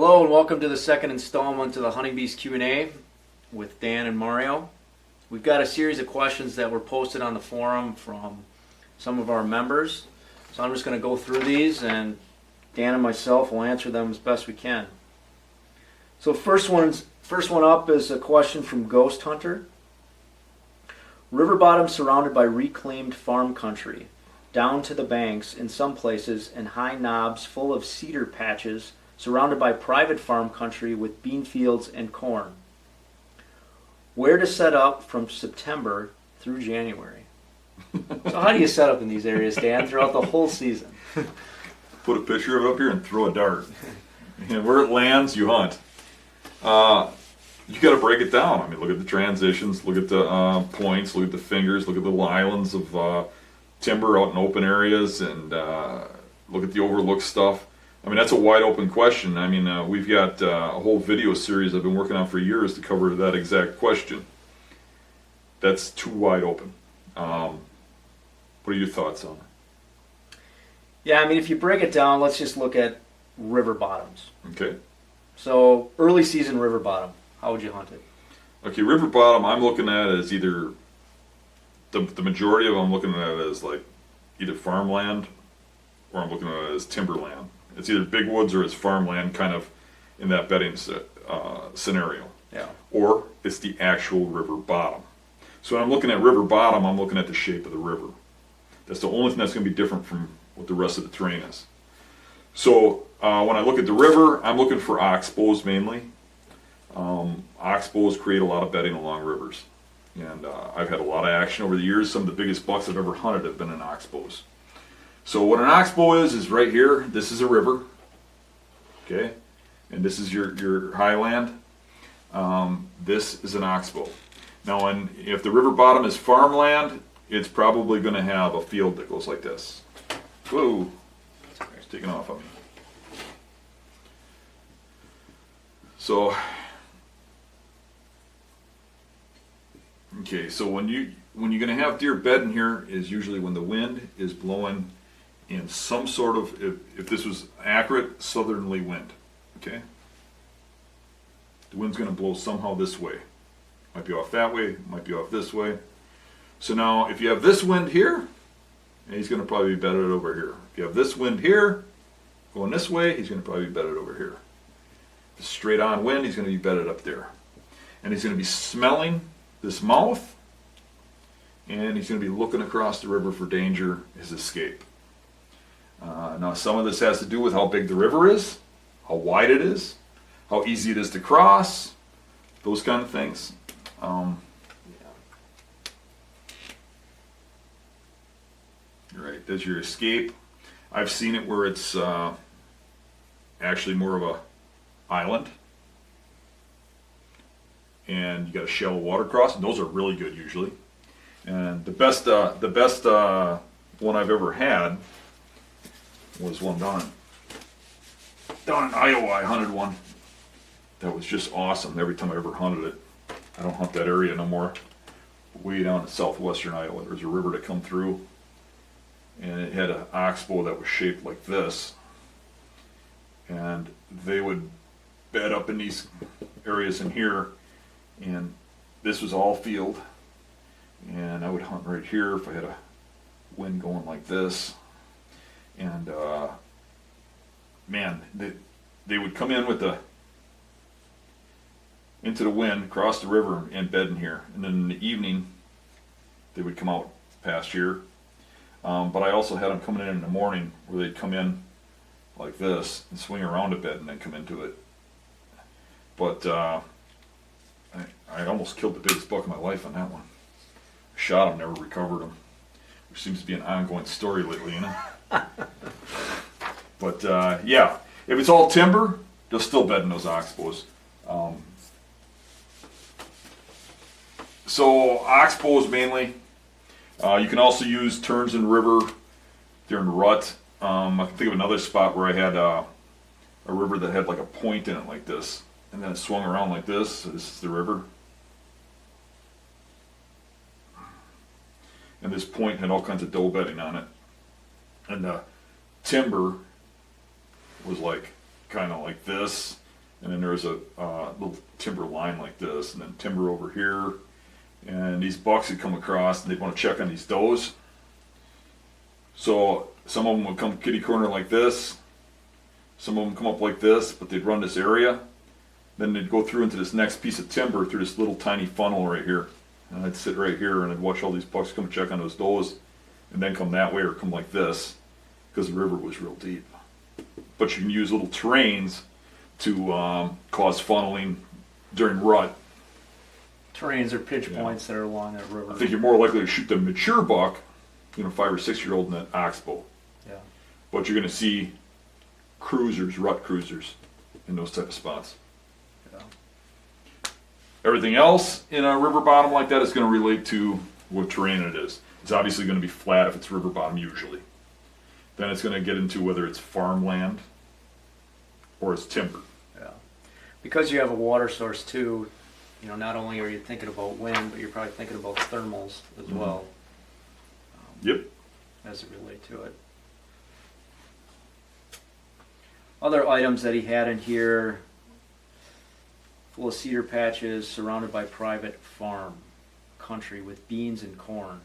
Hello and welcome to the second installment of the Hunting Beast Q&A with Dan and Mario. We've got a series of questions that were posted on the forum from some of our members. So I'm just going to go through these and Dan and myself will answer them as best we can. So first one up is a question from Ghost Hunter. River bottom surrounded by reclaimed farm country, down to the banks in some places, and high knobs full of cedar patches surrounded by private farm country with bean fields and corn. Where to set up from September through January? So how do you set up in these areas, Dan, throughout the whole season? Put a picture of it up here and throw a dart. And where it lands, you hunt. You got to break it down. I mean, look at the transitions, look at the points, look at the fingers, look at the little islands of timber out in open areas, and look at the overlooked stuff. I mean, that's a wide open question. I mean, we've got a whole video series I've been working on for years to cover that exact question. That's too wide open. What are your thoughts on it? Yeah, I mean, if you break it down, let's just look at river bottoms. Okay. So, early season river bottom, how would you hunt it? Okay, river bottom, I'm looking at as either, the majority of them I'm looking at it as like either farmland or I'm looking at it as timberland. It's either big woods or it's farmland, kind of in that bedding scenario. Yeah. Or it's the actual river bottom. So when I'm looking at river bottom, I'm looking at the shape of the river. That's the only thing that's going to be different from what the rest of the terrain is. So when I look at the river, I'm looking for oxbows mainly. Oxbows create a lot of bedding along rivers. And I've had a lot of action over the years. Some of the biggest bucks I've ever hunted have been in oxbows. So what an oxbow is right here. This is a river, okay, and this is your highland. This is an oxbow. Now, if the river bottom is farmland, it's probably going to have a field that goes like this. Whoa, it's taking off on me. So, okay, so when you're going to have deer bedding here is usually when the wind is blowing in some sort of, if this was accurate, southerly wind, okay? The wind's going to blow somehow this way. Might be off that way, might be off this way. So now, if you have this wind here, he's going to probably be bedded over here. If you have this wind here, going this way, he's going to probably be bedded over here. If it's straight on wind, he's going to be bedded up there. And he's going to be smelling this mouth, and he's going to be looking across the river for danger, his escape. Now some of this has to do with how big the river is, how wide it is, how easy it is to cross, those kind of things. Right, there's your escape. I've seen it where it's actually more of a island, and you got a shallow water crossing. Those are really good usually. And the best one I've ever had was one down in Iowa. I hunted one that was just awesome. Every time I ever hunted it, I don't hunt that area no more. Way down in southwestern Iowa, there's a river that come through, and it had an oxbow that was shaped like this, and they would bed up in these areas in here, and this was all field, and I would hunt right here if I had a wind going like this. And man, they would come in with into the wind, cross the river, and bed in here. And then in the evening, they would come out past here. But I also had them coming in the morning, where they'd come in like this and swing around a bed and then come into it. But I almost killed the biggest buck of my life on that one. I shot him, never recovered him. Which seems to be an ongoing story lately, you know. But yeah, if it's all timber, they'll still bed in those oxbows. So oxbows mainly. You can also use turns in river during rut. I can think of another spot where I had a river that had like a point in it like this, and then it swung around like this. So this is the river. And this point had all kinds of doe bedding on it. And the timber was like kind of like this, and then there's a little timber line like this, and then timber over here, and these bucks would come across and they'd want to check on these does. So some of them would come kitty corner like this, some of them come up like this, but they'd run this area. Then they'd go through into this next piece of timber through this little tiny funnel right here. And I'd sit right here and I'd watch all these bucks come check on those does, and then come that way or come like this, because the river was real deep. But you can use little terrains to cause funneling during rut. Terrains or pitch Yeah. points that are along that river. I think you're more likely to shoot the mature buck, 5 or 6 year old in that oxbow. Yeah. But you're going to see cruisers, rut cruisers, in those type of spots. Yeah. Everything else in a river bottom like that is going to relate to what terrain it is. It's obviously going to be flat if it's river bottom usually. Then it's going to get into whether it's farmland or it's timber. Yeah. Because you have a water source too, not only are you thinking about wind, but you're probably thinking about thermals as Mhm. well. Yep. As it relate to it. Other items that he had in here, full of cedar patches surrounded by private farm country with beans and corn.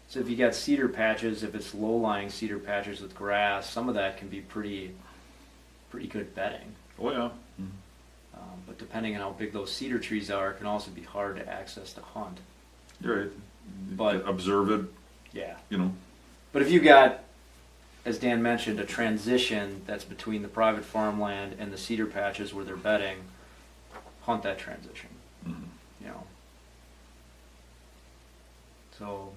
So if you got cedar patches, if it's low-lying cedar patches with grass, some of that can be pretty good bedding. Oh yeah. But depending on how big those cedar trees are, it can also be hard to access to hunt. You're right. But- Observe it, Yeah. But if you got, as Dan mentioned, a transition that's between the private farmland and the cedar patches where they're bedding, hunt that transition. Mhm. So,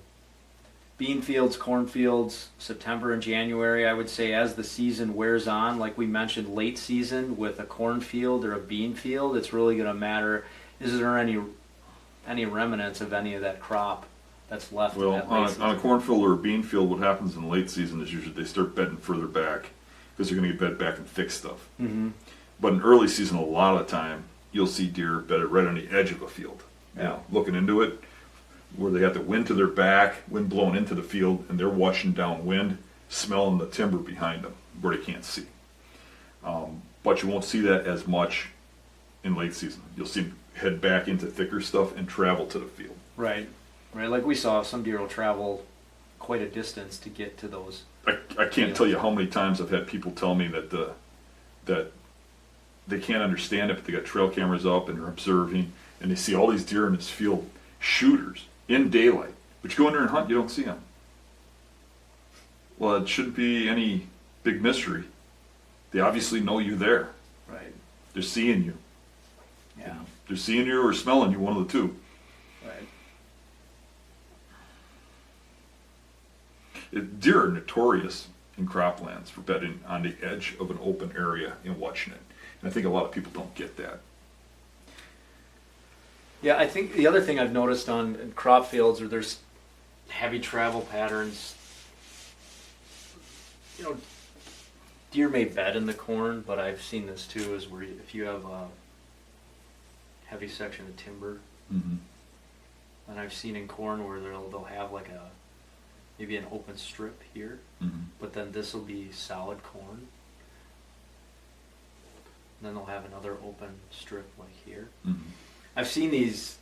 bean fields, cornfields, September and January, I would say as the season wears on, like we mentioned, late season with a cornfield or a bean field, it's really going to matter, is there any remnants of any of that crop that's left in Well, that late season? on a cornfield or a bean field, what happens in late season is usually they start bedding further back because they're going to get bed back and fix stuff. Mm-hmm. But in early season, a lot of the time, you'll see deer bedded right on the edge of a field. Yeah. Looking into it, where they got the wind to their back, wind blowing into the field, and they're watching downwind, smelling the timber behind them where they can't see. But you won't see that as much in late season. You'll see them head back into thicker stuff and travel to the field. Right. Like we saw, some deer will travel quite a distance to get to those. I can't tell you how many times I've had people tell me that that they can't understand it, but they got trail cameras up and they're observing, and they see all these deer in this field, shooters, in daylight. But you go in there and hunt, you don't see them. Well, it shouldn't be any big mystery. They obviously know you're there. Right. They're seeing you. Yeah. They're seeing you or smelling you, one of the two. Right. Deer are notorious in croplands for bedding on the edge of an open area and watching it. And I think a lot of people don't get that. Yeah, I think the other thing I've noticed on crop fields where there's heavy travel patterns, deer may bed in the corn, but I've seen this too, is where if you have a heavy section of timber, Mm-hmm. and I've seen in corn where they'll have like maybe an open strip here, Mm-hmm. but then this will be solid corn. And then they'll have another open strip like here. Mm-hmm. I've seen these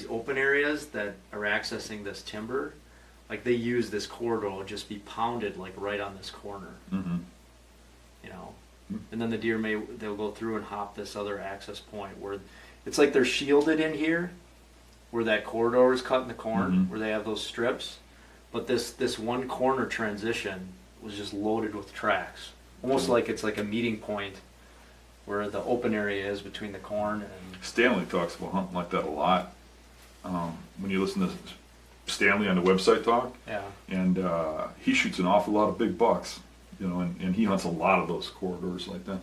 open areas that are accessing this timber, like they use this corridor to just be pounded like right on this corner, Mm-hmm. And then the deer they'll go through and hop this other access point where it's like they're shielded in here, where that corridor is cut in the corn, Mhm. where they have those strips, but this one corner transition was just loaded with tracks, almost like it's like a meeting point where the open area is between the corn and. Stanley talks about hunting like that a lot. When you listen to Stanley on the website talk, Yeah. and he shoots an awful lot of big bucks, and he hunts a lot of those corridors like that.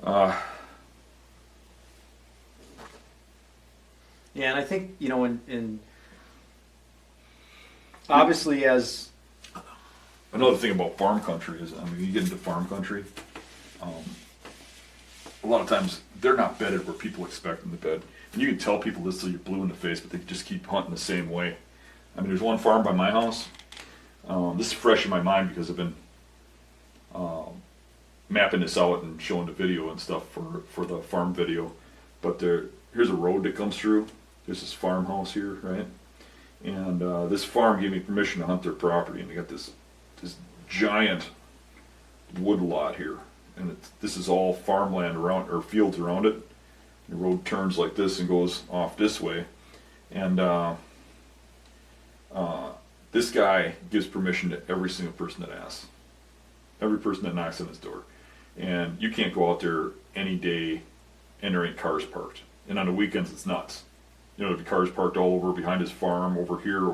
Yeah. Yeah, and I think in obviously as Another thing about farm country is, you get into farm country, a lot of times they're not bedded where people expect them to bed. And you can tell people this till you're blue in the face, but they just keep hunting the same way. There's one farm by my house. This is fresh in my mind because I've been mapping this out and showing the video and stuff for the farm video. But here's a road that comes through. There's this farmhouse here, right? And this farm gave me permission to hunt their property, and they got this giant wood lot here, and this is all farmland around, or fields around it. The road turns like this and goes off this way, and this guy gives permission to every single person that asks, every person that knocks on his door, and you can't go out there any day and there ain't cars parked. And on the weekends it's nuts. You know, there'll be cars parked all over behind his farm, over here,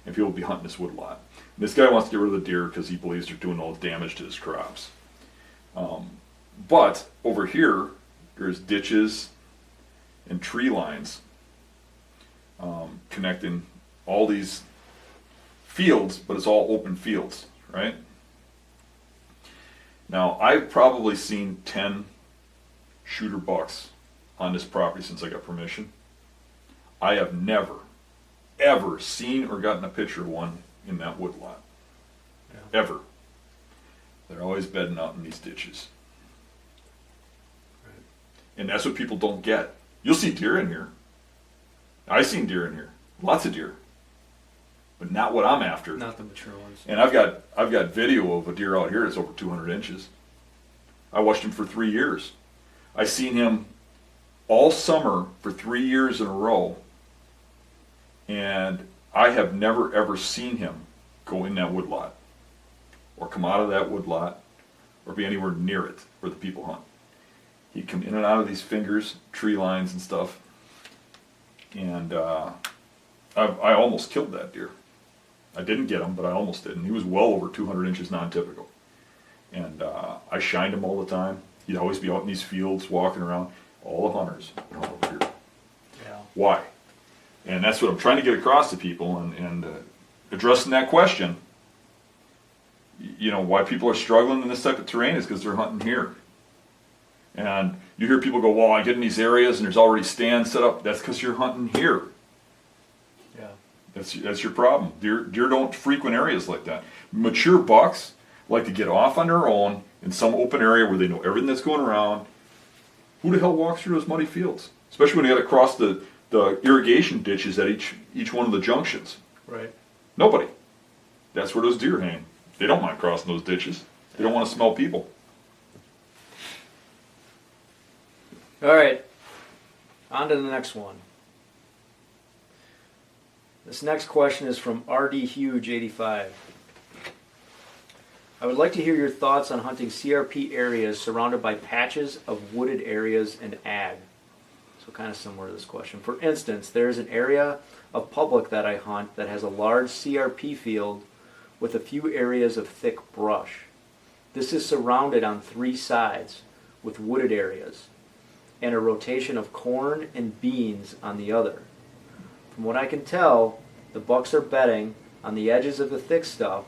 and people will be hunting this wood lot. And this guy wants to get rid of the deer because he believes they're doing all the damage to his crops. But over here, there's ditches and tree lines connecting all these fields, but it's all open fields, right? Now, I've probably seen 10 shooter bucks on this property since I got permission. I have never, ever seen or gotten a picture of one in that wood lot. Yeah. Ever. They're always bedding out in these ditches. Right. And that's what people don't get. You'll see deer in here. I've seen deer in here. Lots of deer. But not what I'm after. Not the mature ones. And I've got video of a deer out here that's over 200 inches. I watched him for 3 years. I seen him all summer for 3 years in a row. And I have never ever seen him go in that wood lot, or come out of that wood lot, or be anywhere near it where the people hunt. He'd come in and out of these fingers, tree lines and stuff. And I almost killed that deer. I didn't get him, but I almost did. And he was well over 200 inches non-typical. And I shined him all the time. He'd always be out in these fields walking around. All the hunters over here. Yeah. Why? And that's what I'm trying to get across to people, and addressing that question. You know, why people are struggling in this type of terrain is because they're hunting here. And you hear people go, well, I get in these areas and there's already stands set up. That's because you're hunting here. Yeah. That's your problem. Deer don't frequent areas like that. Mature bucks like to get off on their own in some open area where they know everything that's going around. Who the hell walks through those muddy fields? Especially when you got to cross the irrigation ditches at each one of the junctions. Right. Nobody. That's where those deer hang. They don't mind crossing those ditches. They don't want to smell people. All right. On to the next one. This next question is from RD Huge 85. I would like to hear your thoughts on hunting CRP areas surrounded by patches of wooded areas and ag. So kind of similar to this question. For instance, there is an area of public that I hunt that has a large CRP field with a few areas of thick brush. This is surrounded on 3 sides with wooded areas and a rotation of corn and beans on the other. From what I can tell, the bucks are bedding on the edges of the thick stuff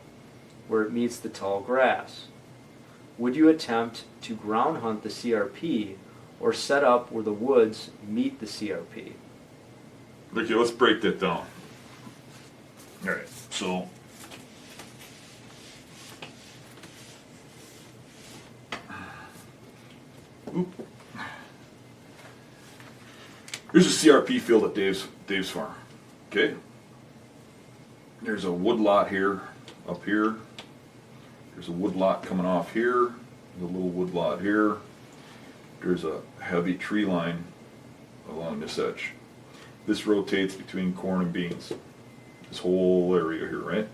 where it meets the tall grass. Would you attempt to ground hunt the CRP or set up where the woods meet the CRP? Okay, let's break that down. All right, so here's a CRP field at Dave's farm. Okay, there's a wood lot here, up here. There's a wood lot coming off here. There's a little wood lot here. There's a heavy tree line along this edge. This rotates between corn and beans. This whole area here, right?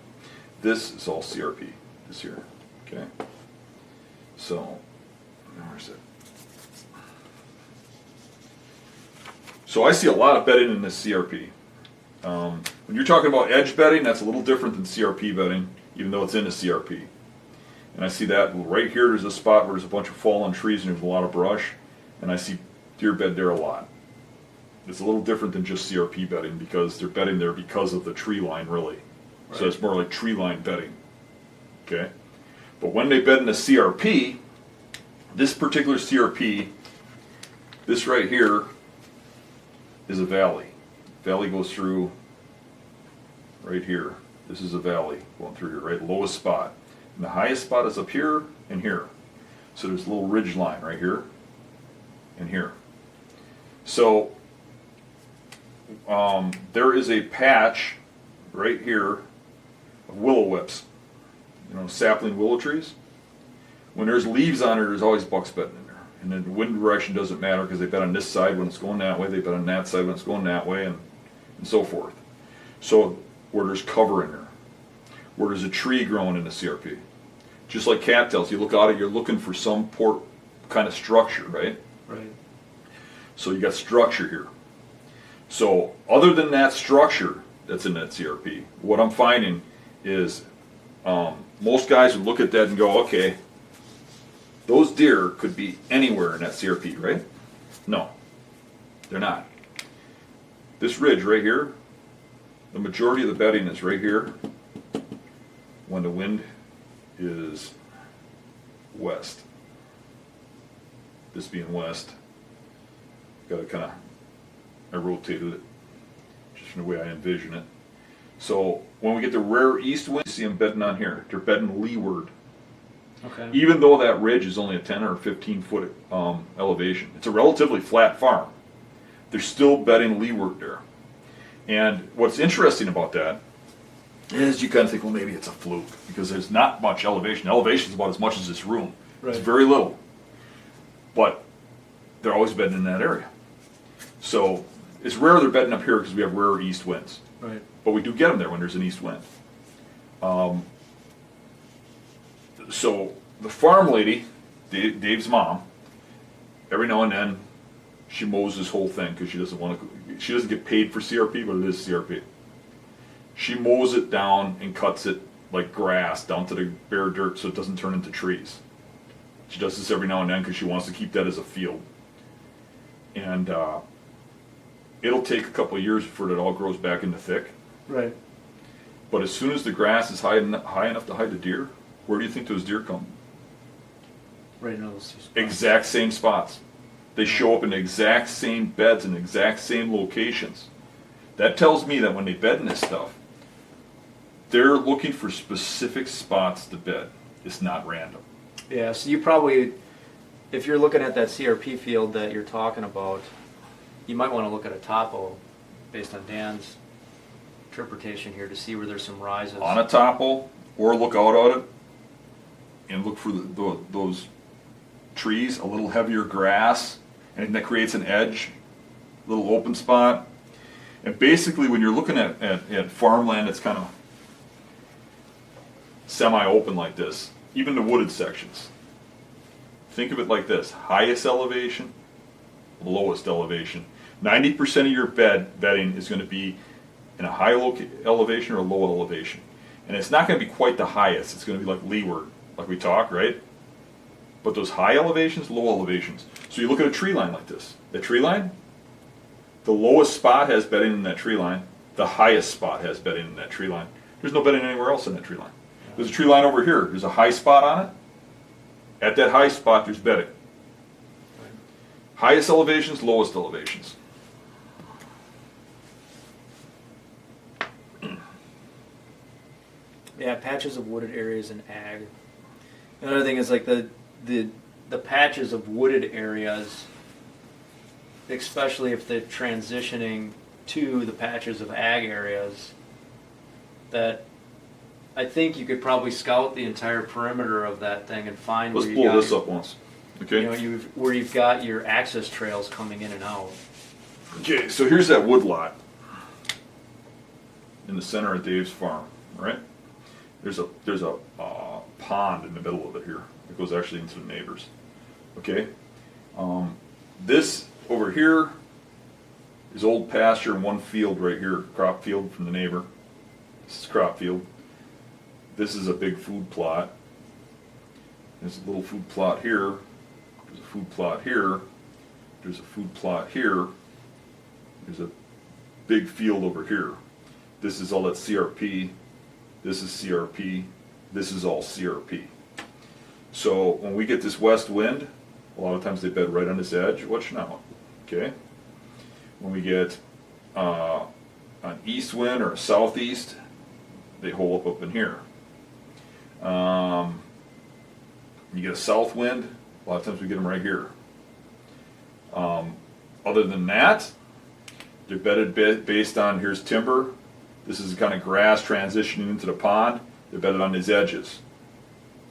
This is all CRP, this here, okay? So, where's it? So I see a lot of bedding in this CRP. When you're talking about edge bedding, that's a little different than CRP bedding, even though it's in a CRP. And I see that right here, there's a spot where there's a bunch of fallen trees and there's a lot of brush, and I see deer bed there a lot. It's a little different than just CRP bedding because they're bedding there because of the tree line, really. Right. So it's more like tree line bedding. Okay? But when they bed in a CRP, this particular CRP, this right here, is a valley. Valley goes through right here. This is a valley going through here, right? Lowest spot. And the highest spot is up here and here. So there's a little ridge line right here and here. So there is a patch right here of willow whips, sapling willow trees. When there's leaves on it, there's always bucks bedding in there. And then the wind direction doesn't matter because they bed on this side when it's going that way, they bed on that side when it's going that way, and so forth. So where there's cover in there, where there's a tree growing in the CRP. Just like cattails, you look out at it, you're looking for some kind of structure, right? Right. So you got structure here. So other than that structure that's in that CRP, what I'm finding is most guys would look at that and go, okay, those deer could be anywhere in that CRP, right? No, they're not. This ridge right here, the majority of the bedding is right here when the wind is west. This being west, got to I rotated it just from the way I envision it. So when we get the rare east wind, you see them bedding on here. They're bedding leeward. Okay. Even though that ridge is only a 10 or 15 foot elevation, it's a relatively flat farm. They're still bedding leeward there. And what's interesting about that is you kind of think, well, maybe it's a fluke because there's not much elevation. Elevation is about as much as this room. Right. It's very little. But they're always bedding in that area. So it's rare they're bedding up here because we have rare east winds. Right. But we do get them there when there's an east wind. So the farm lady, Dave's mom, every now and then she mows this whole thing because she doesn't get paid for CRP, but it is CRP. She mows it down and cuts it like grass down to the bare dirt so it doesn't turn into trees. She does this every now and then because she wants to keep that as a field. And it'll take a couple of years before it all grows back into thick. Right. But as soon as the grass is high enough to hide the deer, where do you think those deer come? Right in those spots. Exact same spots. They show up in the exact same beds in the exact same locations. That tells me that when they bed in this stuff, they're looking for specific spots to bed. It's not random. Yeah, so you probably, if you're looking at that CRP field that you're talking about, you might want to look at a topo based on Dan's interpretation here to see where there's some rises. On a topo, or look out at it and look for those trees, a little heavier grass, and that creates an edge, a little open spot. And basically when you're looking at farmland that's kind of semi-open like this, even the wooded sections, think of it like this: highest elevation, lowest elevation. 90% of your bedding is going to be in a high elevation or a low elevation. And it's not going to be quite the highest. It's going to be like leeward, like we talk, right? But those high elevations, low elevations. So you look at a tree line like this. The tree line, the lowest spot has bedding in that tree line. The highest spot has bedding in that tree line. There's no bedding anywhere else in that tree line. There's a tree line over here. There's a high spot on it. At that high spot, there's bedding. Highest elevations, lowest elevations. Yeah, patches of wooded areas in ag. Another thing is like the patches of wooded areas, especially if they're transitioning to the patches of ag areas, that I think you could probably scout the entire perimeter of that thing and find Let's where you blow got this up once. Okay. where you've got your access trails coming in and out. Okay, so here's that wood lot in the center of Dave's farm, right? There's a pond in the middle of it here. It goes actually into the neighbors. Okay, this over here is old pasture and one field right here, crop field from the neighbor. This is crop field. This is a big food plot. There's a little food plot here. There's a food plot here. There's a food plot here. There's a big field over here. This is all that CRP. This is CRP. This is all CRP. So when we get this west wind, a lot of times they bed right on this edge. Watch now. Okay. When we get an east wind or a southeast, they hole up in here. You get a south wind, A lot of times we get them right here. Other than that, they're bedded based on, here's timber, this is kind of grass transitioning into the pond, they're bedded on these edges.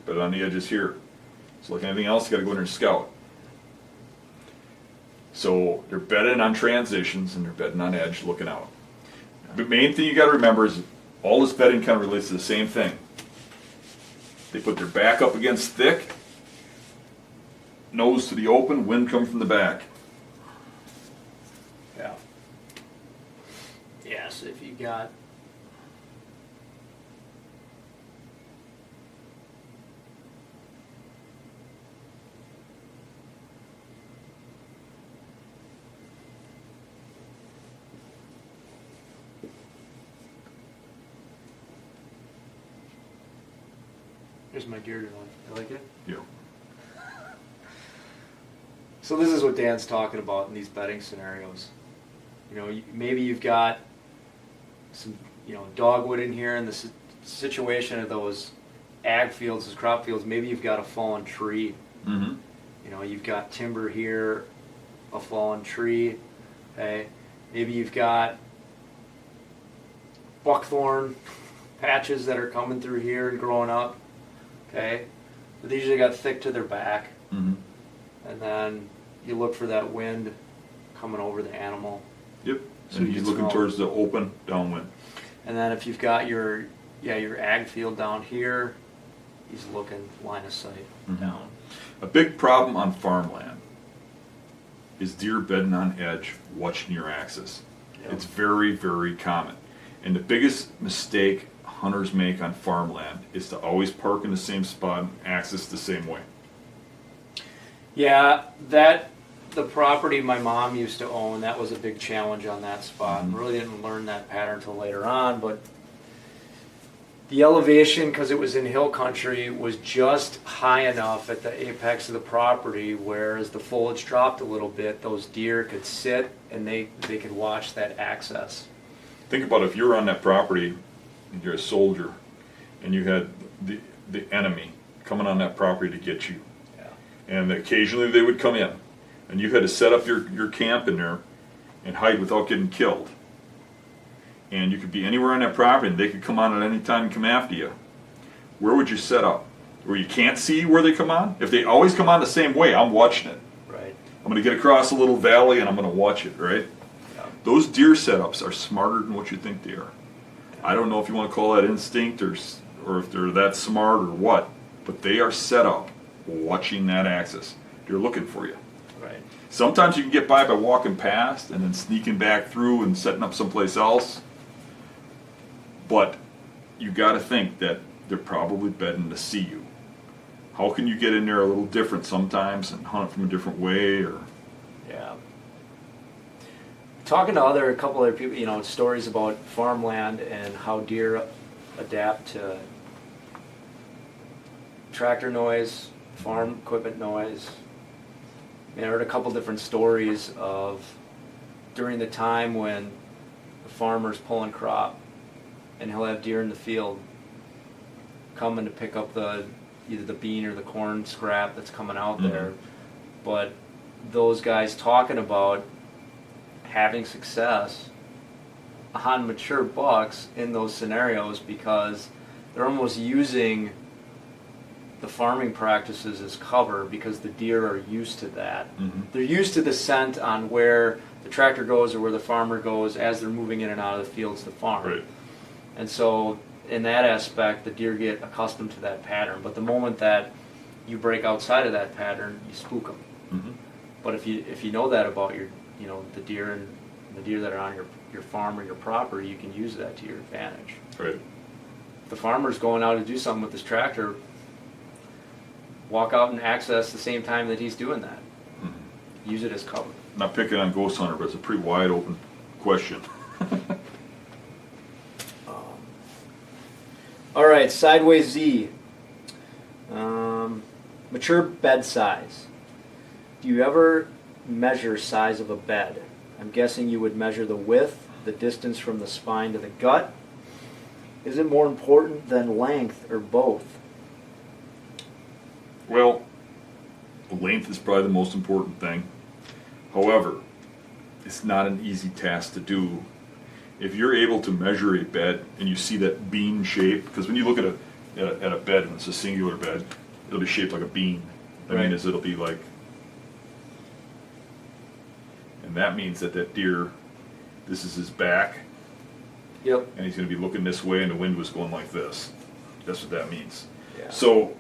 Bedded on the edges here. So like anything else, you gotta go in there and scout. So they're bedded on transitions and they're bedding on edge looking out. The main thing you gotta remember is all this bedding kind of relates to the same thing. They put their back up against thick, nose to the open, wind coming from the back. Yeah. Yeah, so if you got here's my deer doing. You like it? Yeah. So this is what Dan's talking about in these bedding scenarios. You know, maybe you've got some, you know, dogwood in here in the situation of those ag fields, those crop fields. Maybe you've got a fallen tree. Mm-hmm. You know, you've got timber here, a fallen tree. Okay, maybe you've got buckthorn patches that are coming through here and growing up. Okay, but they usually got thick to their back. Mm-hmm. And then you look for that wind coming over the animal. Yep. So And you he's can looking smell towards the open downwind. And then if you've got your ag field down here, he's looking line of sight down. A big problem on farmland is deer bedding on edge, watching your axis. Yep. It's very, very common. And the biggest mistake hunters make on farmland is to always park in the same spot and axis the same way. Yeah, the property my mom used to own, that was a big challenge on that spot. Mhm. Really didn't learn that pattern until later on, but the elevation, because it was in hill country, was just high enough at the apex of the property where as the foliage dropped a little bit, those deer could sit and they could watch that access. Think about if you're on that property and you're a soldier and you had the enemy coming on that property to get you. Yeah. And occasionally they would come in and you had to set up your camp in there and hide without getting killed. And you could be anywhere on that property and they could come on at any time and come after you. Where would you set up? Where you can't see where they come on? If they always come on the same way, I'm watching it. Right. I'm going to get across a little valley and I'm going to watch it, right? Yeah. Those deer setups are smarter than what you think they are. I don't know if you want to call that instinct or if they're that smart or what, but they are set up watching that axis. They're looking for you. Right. Sometimes you can get by walking past and then sneaking back through and setting up someplace else. But you got to think that they're probably bedding to see you. How can you get in there a little different sometimes and hunt from a different way? Or Yeah. Talking to a couple other people, you know, stories about farmland and how deer adapt to tractor noise, farm equipment noise. I heard a couple different stories of during the time when the farmer's pulling crop and he'll have deer in the field coming to pick up either the bean or the corn scrap that's coming out there. But those guys talking about having success on mature bucks in those scenarios because they're almost using the farming practices as cover because the deer are used to that. They're used to the scent on where the tractor goes or where the farmer goes as they're moving in and out of the fields to farm. right. And so in that aspect, the deer get accustomed to that pattern. But the moment that you break outside of that pattern, you spook them. But if you know that about the deer and the deer that are on your farm or your property, you can use that to your advantage. Right. If the farmer's going out to do something with his tractor, walk out and access the same time that he's doing that. Use it as cover. Not picking on Ghost Hunter, but it's a pretty wide open question. All right, sideways Z. Mature bed size. Do you ever measure size of a bed? I'm guessing you would measure the width, the distance from the spine to the gut. Is it more important than length or both? Well, length is probably the most important thing. However, it's not an easy task to do. If you're able to measure a bed and you see that bean shape, because when you look at a bed, when it's a singular bed, it'll be shaped like a bean. That Right. means it'll be like, and that means that deer, this is his back, Yep. and he's going to be looking this way, and the wind was going like this. That's what that means. Yeah. So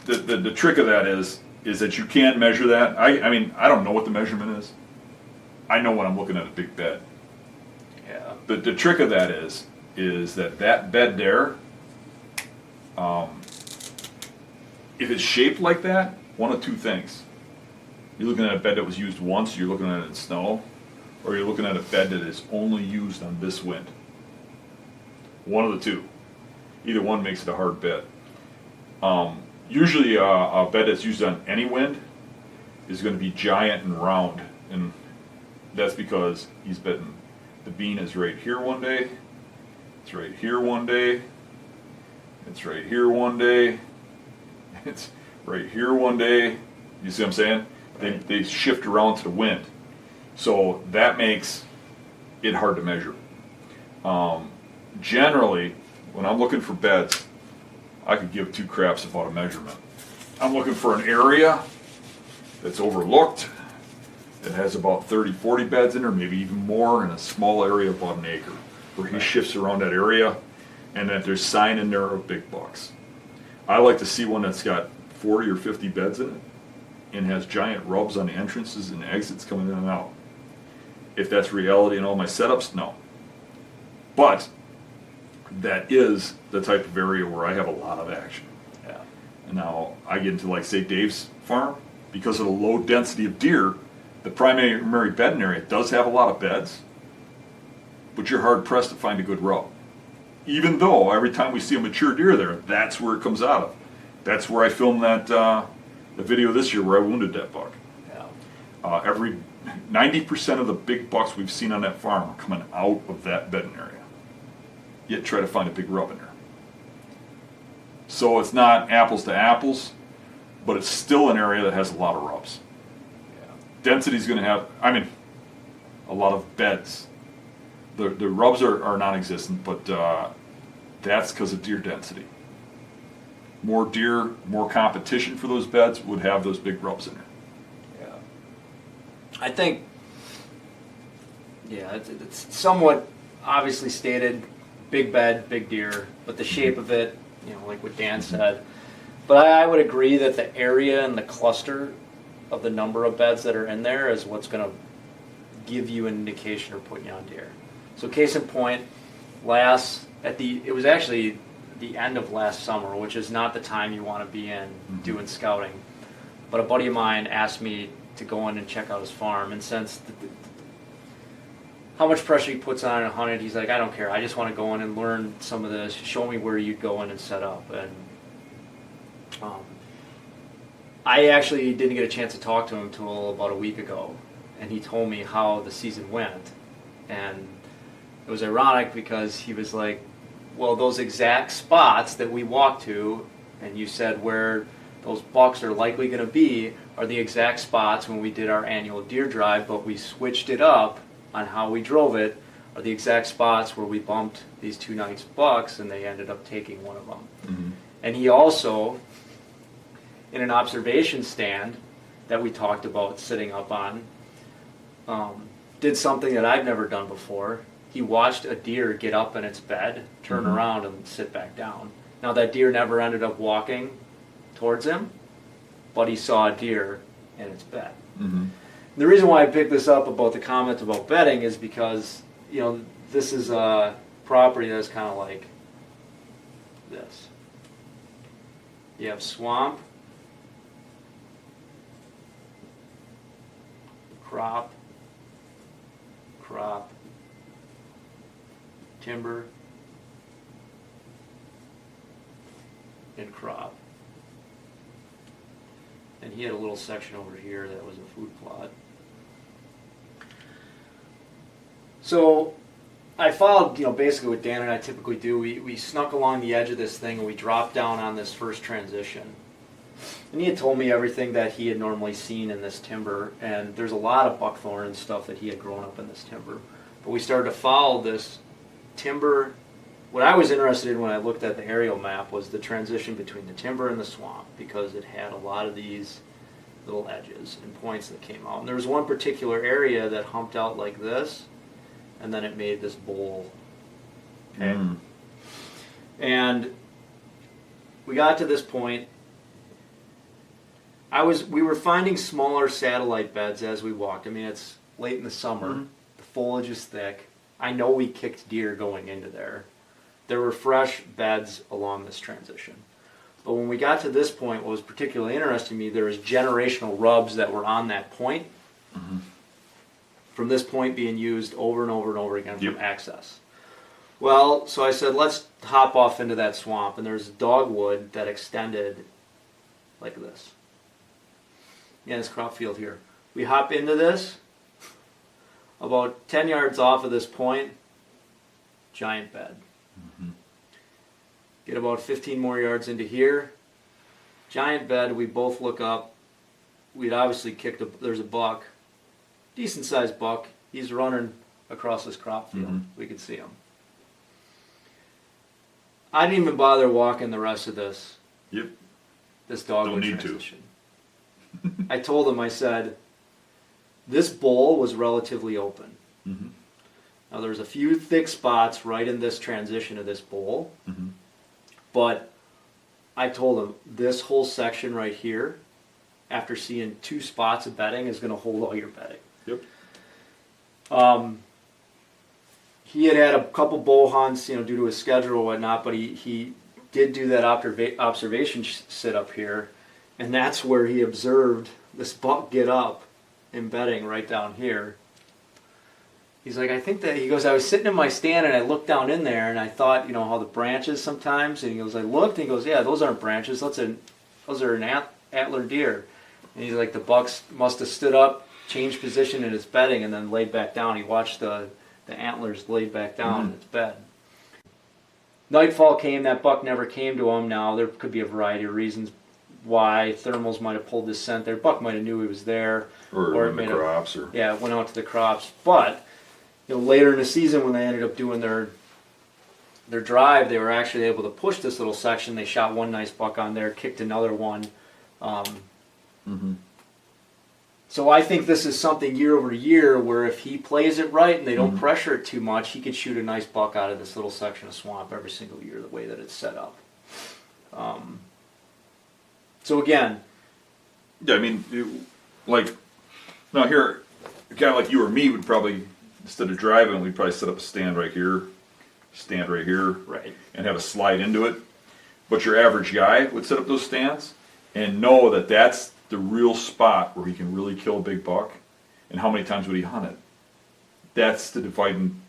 the trick of that is that you can't measure that. I mean, I don't know what the measurement is. I know when I'm looking at a big bed. Yeah. The trick of that is that bed there, if it's shaped like that, one of two things. You're looking at a bed that was used once, you're looking at it in snow, or you're looking at a bed that is only used on this wind. One of the two. Either one makes it a hard bed. Usually a bed that's used on any wind is going to be giant and round, and that's because he's bedding. The bean is right here one day, it's right here one day, it's right here one day, it's right here one day. You see what I'm saying? They shift around to the wind. So that makes it hard to measure. Generally, when I'm looking for beds, I could give two craps about a measurement. I'm looking for an area that's overlooked, that has about 30, 40 beds in there, maybe even more, in a small area about an acre, where he shifts around that area, and that there's sign in there of big bucks. I like to see one that's got 40 or 50 beds in it, and has giant rubs on the entrances and exits coming in and out. If that's reality in all my setups, no. But that is the type of area where I have a lot of action. Yeah. And now I get into, like, say, Dave's farm, because of the low density of deer, the primary bedding area does have a lot of beds, but you're hard pressed to find a good rub. Even though every time we see a mature deer there, that's where it comes out of. That's where I filmed that the video this year where I wounded that buck. Yeah. Every 90% of the big bucks we've seen on that farm are coming out of that bedding area. Yet try to find a big rub in there. So it's not apples to apples, but it's still an area that has a lot of rubs. Yeah. Density's going to have, I mean, a lot of beds. The rubs are non-existent, but that's because of deer density. More deer, more competition for those beds would have those big rubs in there. Yeah. I think, yeah, it's somewhat obviously stated, big bed, big deer, but the shape of it, you know, like what Dan said. But I would agree that the area and the cluster of the number of beds that are in there is what's going to give you an indication or put you on deer. So case in point, it was actually the end of last summer, which is not the time you want to be in doing scouting. But a buddy of mine asked me to go in and check out his farm, and since how much pressure he puts on it hunted, he's like, I don't care, I just want to go in and learn some of this, show me where you'd go in and set up. And I actually didn't get a chance to talk to him until about a week ago, and he told me how the season went. And it was ironic because he was like, well, those exact spots that we walked to, and you said where those bucks are likely going to be, are the exact spots when we did our annual deer drive, but we switched it up on how we drove it, are the exact spots where we bumped these two nice bucks, and they ended up taking one of them. Mm-hmm. And he also, in an observation stand that we talked about sitting up on, did something that I've never done before. He watched a deer get up in its bed, turn around, and sit back down. Now, that deer never ended up walking towards him, but he saw a deer in its bed. Mm-hmm. The reason why I picked this up about the comment about bedding is because, you know, this is a property that's kind of like this. You have swamp, crop, timber, and crop. And he had a little section over here that was a food plot. So I followed, you know, basically what Dan and I typically do. We snuck along the edge of this thing and we dropped down on this first transition. And he had told me everything that he had normally seen in this timber, and there's a lot of buckthorn and stuff that he had grown up in this timber. But we started to follow this timber. What I was interested in when I looked at the aerial map was the transition between the timber and the swamp, because it had a lot of these little edges and points that came out. And there was one particular area that humped out like this, and then it made this bowl. Okay. And we got to this point. We were finding smaller satellite beds as we walked. I mean, it's late in the summer. The foliage is thick. I know we kicked deer going into there. There were fresh beds along this transition. But when we got to this point, what was particularly interesting to me, there was generational rubs that were on that point. From this point being used over and over and over again from access. Well, so I said, let's hop off into that swamp. And there's dogwood that extended like this. Yeah, this crop field here. We hop into this. About 10 yards off of this point, giant bed. Get about 15 more yards into here, giant bed. We both look up. We'd obviously kicked there's a buck, decent sized buck. He's running across this crop field. We could see him. I didn't even bother walking the rest of this. This dogwood transition. I told him, I said, this bowl was relatively open. Now there's a few thick spots right in this transition of this bowl, but I told him this whole section right here, after seeing 2 spots of bedding, is going to hold all your bedding. He had a couple bow hunts, due to his schedule or whatnot, but he did do that observation sit up here, and that's where he observed this buck get up in bedding right down here. He's like, I think that, he goes, I was sitting in my stand and I looked down in there and I thought, how the branches sometimes, and he goes, I looked and he goes, yeah, those aren't branches, those are an antler deer. And he's like, the bucks must have stood up, changed position in its bedding, and then laid back down. He watched the antlers laid back down in its bed. Nightfall came, that buck never came to him. Now, there could be a variety of reasons why. Thermals might have pulled this scent there. Buck might have knew he was there. Or it made crops. Yeah, it went out to the crops. But, later in the season when they ended up doing their drive, they were actually able to push this little section. They shot one nice buck on there, kicked another one. So I think this is something year over year where if he plays it right and they don't pressure it too much, he could shoot a nice buck out of this little section of swamp every single year the way that it's set up. So again... Yeah, I mean, now here, a guy like you or me would probably, instead of driving, we'd probably set up a stand right here, right, and have a slide into it. But your average guy would set up those stands and know that that's the real spot where he can really kill a big buck. And how many times would he hunt it? That's the dividing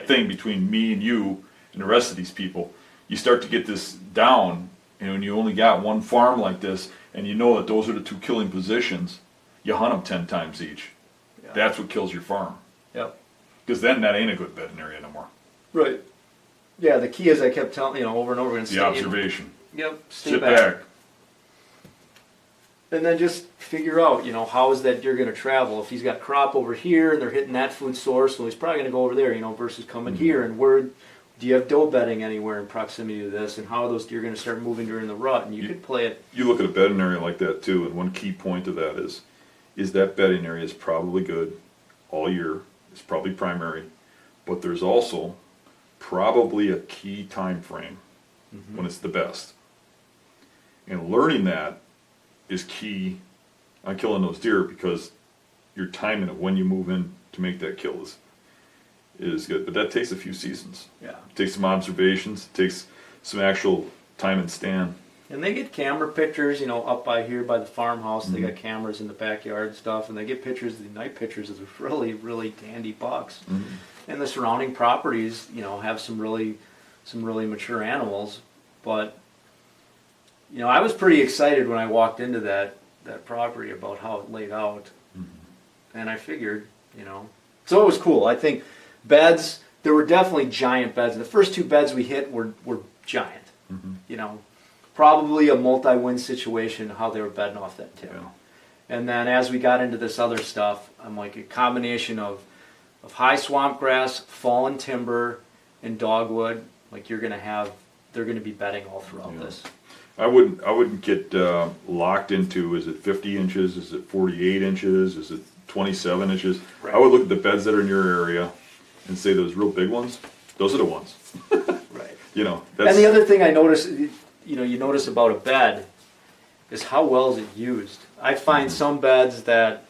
thing between me and you and the rest of these people. You start to get this down, and when you only got one farm like this, and you know that those are the 2 killing positions, you hunt them 10 times each. Yeah. That's what kills your farm. Yep. Because then that ain't a good bedding area no more. Right. Yeah, the key is I kept telling, over and over again. The observation. Stay Sit back. And then just figure out, how is that deer going to travel? If he's got crop over here and they're hitting that food source, well, he's probably going to go over there, versus coming here. And where do you have doe bedding anywhere in proximity to this? And how are those deer going to start moving during the rut? And you could play it. You look at a bedding area like that too, and one key point of that is that bedding area is probably good all year. It's probably primary, but there's also probably a key time frame when it's the best. And learning that is key on killing those deer, because your timing of when you move in to make that kill is good. But that takes a few seasons. Yeah. It takes some observations. It takes some actual time and stand. And they get camera pictures, up by here by the farmhouse. They got cameras in the backyard and stuff, and they get pictures, the night pictures of the really, really dandy bucks. And the surrounding properties, have some really mature animals. But, I was pretty excited when I walked into that property about how it laid out. And I figured, so it was cool. I think beds, there were definitely giant beds. The first 2 beds we hit were giant. probably a multi-wind situation how they were bedding off that tip. Yeah. And then as we got into this other stuff, I'm like a combination of high swamp grass, fallen timber, and dogwood. Like they're gonna be bedding all throughout Yeah. this. I wouldn't get locked into, is it 50 inches, is it 48 inches, is it 27 inches? Right. I would look at the beds that are in your area and say those real big ones, those are the ones. Right. You know, And the other thing I notice, you notice about a bed is how well is it used. I find some beds that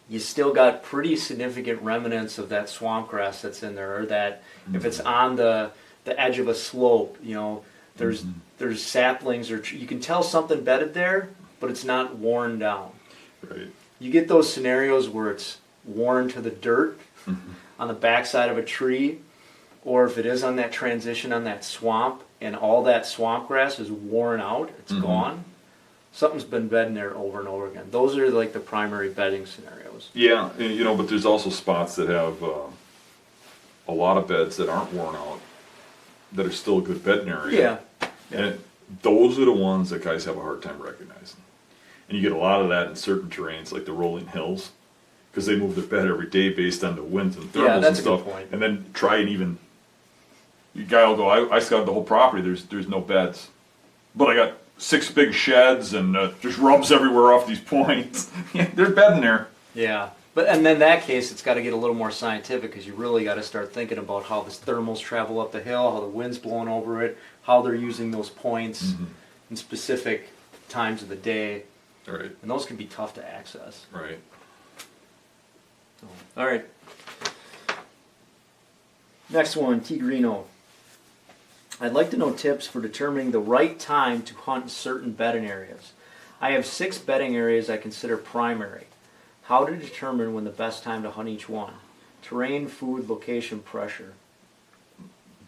you still got pretty significant remnants of that swamp grass that's in there, or that if it's on the edge of a slope, there's saplings, or you can tell something bedded there, but it's not worn down. right. You get those scenarios where it's worn to the dirt on the backside of a tree, or if it is on that transition on that swamp and all that swamp grass is worn out, it's gone. Something's been bedding there over and over again. Those are like the primary bedding scenarios. Yeah, and, but there's also spots that have a lot of beds that aren't worn out, that are still a good bedding area. Yeah. And those are the ones that guys have a hard time recognizing. And you get a lot of that in certain terrains, like the rolling hills, because they move their bed every day based on the winds and thermals that's and a good stuff. point. And then try and even, you guy will go, I scouted the whole property, there's no beds. But I got 6 big sheds and there's rubs everywhere off these points. There's bedding there. Yeah. But and then that case, it's got to get a little more scientific, because you really got to start thinking about how the thermals travel up the hill, how the wind's blowing over it, how they're using those points in specific times of the day, Right, and those can be tough to access. right. So, all right. Next one, Tigrino. I'd like to know tips for determining the right time to hunt certain bedding areas. I have 6 bedding areas I consider primary. How to determine when the best time to hunt each one? Terrain, food, location, pressure.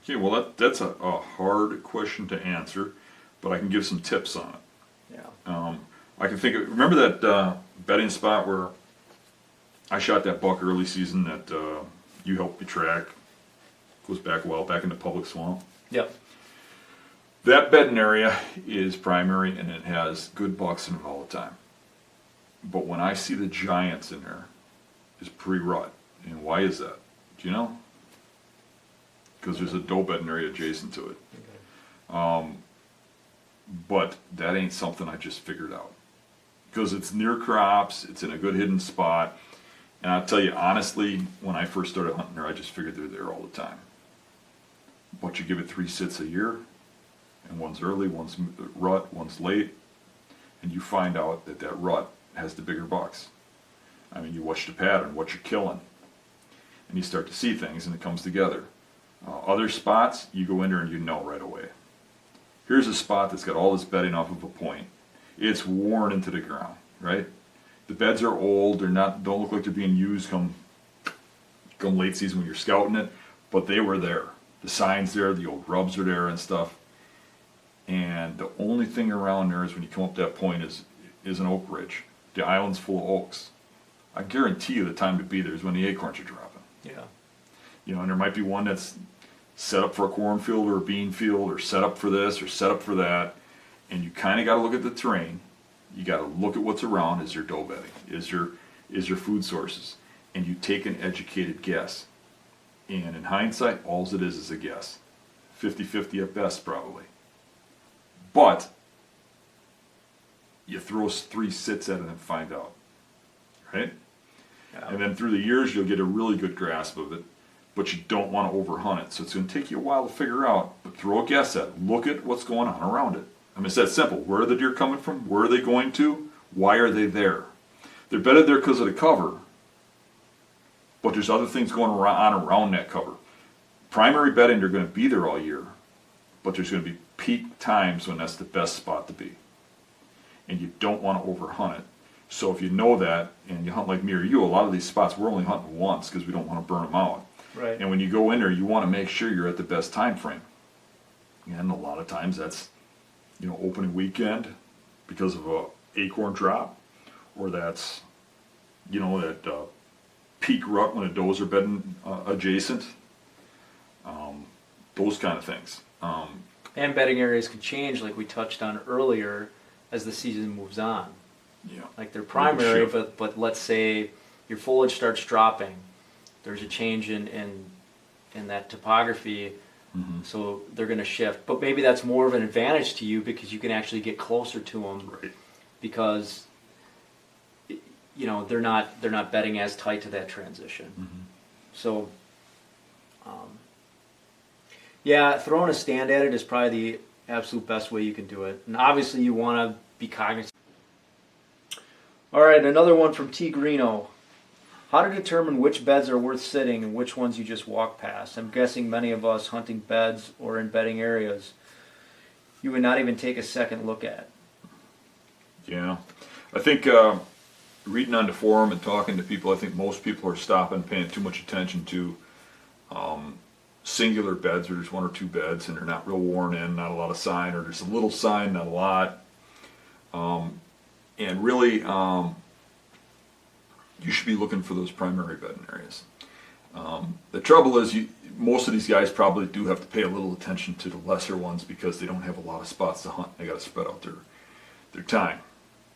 Okay, well that's a hard question to answer, but I can give some tips on it. Yeah. I can think of, remember that bedding spot where I shot that buck early season that you helped me track? Goes back a while, back in the public swamp. Yep. That bedding area is primary and it has good bucks in it all the time. But when I see the giants in there, it's pre-rut. And why is that? Do you know? Because there's a doe bedding area adjacent to it. But that ain't something I just figured out. Because it's near crops, it's in a good hidden spot. And I'll tell you honestly, when I first started hunting there, I just figured they're there all the time. But you give it 3 sits a year, and one's early, one's rut, one's late, and you find out that rut has the bigger bucks. I mean, you watch the pattern, what you're killing, and you start to see things, and it comes together. Other spots, you go in there and you know right away. Here's a spot that's got all this bedding off of a point. It's worn into the ground, right? The beds are old, don't look like they're being used come late season when you're scouting it, but they were there. The signs there, the old rubs are there and stuff. And the only thing around there is when you come up that point is an oak ridge. The island's full of oaks. I guarantee you the time to be there is when the acorns are dropping. Yeah. And there might be one that's set up for a cornfield or a bean field, or set up for this or set up for that. And you kind of got to look at the terrain. You got to look at what's around. Is there doe bedding? Is there food sources? And you take an educated guess. And in hindsight, all it is a guess. 50-50 at best, probably. But you throw 3 sits at it and find out, right? Yeah. And then through the years, you'll get a really good grasp of it, but you don't want to overhunt it. So it's going to take you a while to figure out, but throw a guess at it. Look at what's going on around it. I mean, it's that simple. Where are the deer coming from? Where are they going to? Why are they there? They're bedded there because of the cover, but there's other things going on around that cover. Primary bedding, they're going to be there all year, but there's going to be peak times when that's the best spot to be. And you don't want to overhunt it. So if you know that, and you hunt like me or you, a lot of these spots we're only hunting once because we don't want to burn them out. Right. And when you go in there, you want to make sure you're at the best time frame. And a lot of times that's, opening weekend because of a acorn drop, or that's, that peak rut when the does are bedding adjacent. Those kind of things. And bedding areas can change, like we touched on earlier, as the season moves on. Yeah. Like they're primary, shift. but let's say your foliage starts dropping. There's a change in that topography, so they're going to shift. But maybe that's more of an advantage to you because you can actually get closer to them, Right. because you know they're not bedding as tight to that transition. So, yeah, throwing a stand at it is probably the absolute best way you can do it. And obviously, you want to be cognizant. All right, another one from T. Greeno. How to determine which beds are worth sitting and which ones you just walk past. I'm guessing many of us hunting beds or in bedding areas you would not even take a second look at. Yeah. I think reading on the forum and talking to people, I think most people are stopping, paying too much attention to singular beds where there's one or two beds and they're not real worn in, not a lot of sign, or there's a little sign, not a lot. And really, you should be looking for those primary bedding areas. The trouble is, most of these guys probably do have to pay a little attention to the lesser ones because they don't have a lot of spots to hunt. They got to spread out their time.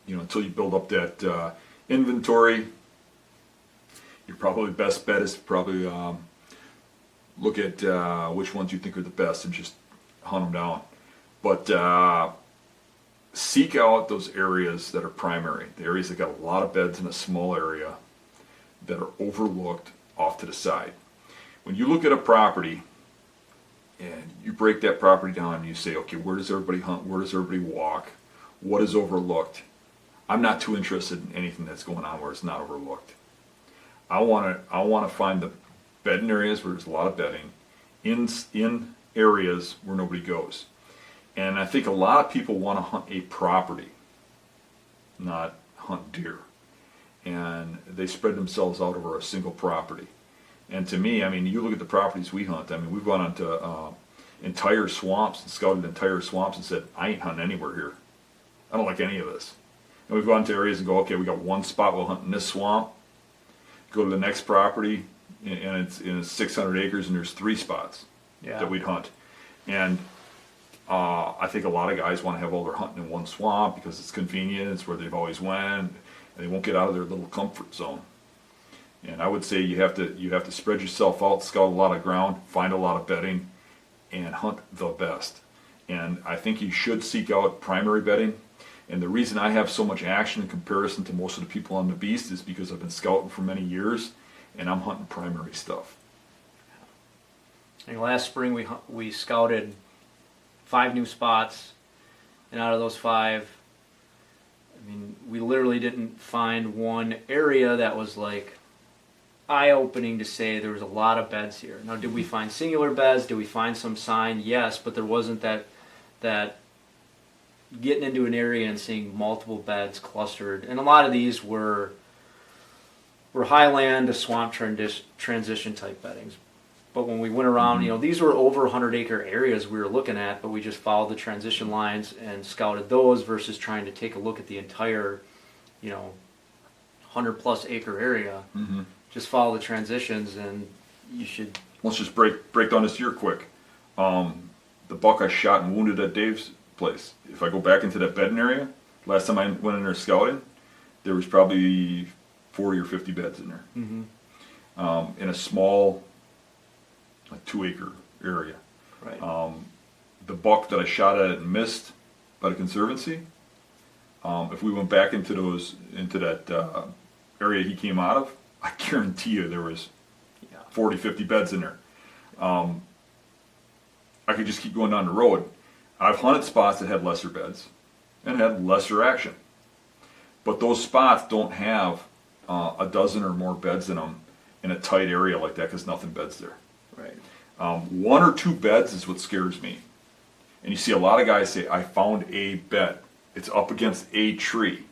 You know, until you build up that inventory, your probably best bet is to probably look at which ones you think are the best and just hunt them down. But seek out those areas that are primary, the areas that got a lot of beds in a small area that are overlooked off to the side. When you look at a property and you break that property down and you say, okay, where does everybody hunt? Where does everybody walk? What is overlooked? I'm not too interested in anything that's going on where it's not overlooked. I want to find the bedding areas where there's a lot of bedding in areas where nobody goes. And I think a lot of people want to hunt a property, not hunt deer. And they spread themselves out over a single property. And to me, I mean, you look at the properties we hunt. I mean, we've gone onto entire swamps and scouted entire swamps and said, I ain't hunting anywhere here. I don't like any of this. And we've gone to areas and go, okay, we got one spot we'll hunt in this swamp. Go to the next property, and it's 600 acres, and there's 3 spots that we'd hunt. And I think a lot of guys want to have all their hunting in one swamp because it's convenient, it's where they've always went, and they won't get out of their little comfort zone. And I would say you have to spread yourself out, scout a lot of ground, find a lot of bedding, and hunt the best. And I think you should seek out primary bedding. And the reason I have so much action in comparison to most of the people on the beast is because I've been scouting for many years, and I'm hunting primary stuff. And last spring we scouted 5 new spots, and out of those 5, I mean, we literally didn't find one area that was like eye-opening to say there was a lot of beds here. Now, did we find singular beds? Did we find some sign? Yes, but there wasn't that getting into an area and seeing multiple beds clustered. And a lot of these were highland to swamp transition type beddings. But when we went around, you know, these were over 100-acre areas we were looking at, but we just followed the transition lines and scouted those versus trying to take a look at the entire, you know, 100-plus acre area. Just follow the transitions, and you should. Let's just break down this deer quick. The buck I shot and wounded at Dave's place. If I go back into that bedding area, last time I went in there scouting, there was probably 40 or 50 beds in there. In a small, 2-acre area. Right. The buck that I shot at and missed by the Conservancy, if we went back into that area he came out of, I guarantee you there was 40, 50 beds in there. I could just keep going down the road. I've hunted spots that had lesser beds and had lesser action. But those spots don't have a dozen or more beds in them in a tight area like that because nothing beds there. Right. 1 or 2 beds is what scares me. And you see a lot of guys say, I found a bed. It's up against a tree.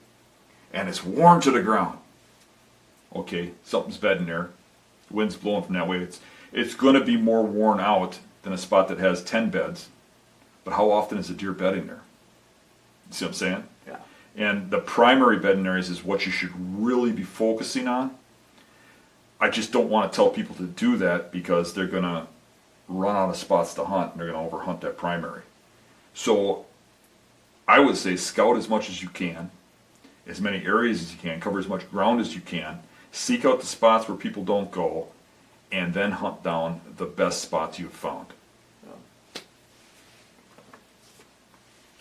And it's worn to the ground. Okay, something's bedding there. Wind's blowing from that way. It's going to be more worn out than a spot that has 10 beds. But how often is a deer bedding there? You see what I'm saying? Yeah. And the primary bedding areas is what you should really be focusing on. I just don't want to tell people to do that because they're going to run out of spots to hunt and they're going to overhunt that primary. So I would say scout as much as you can, as many areas as you can, cover as much ground as you can, seek out the spots where people don't go, and then hunt down the best spots you've found.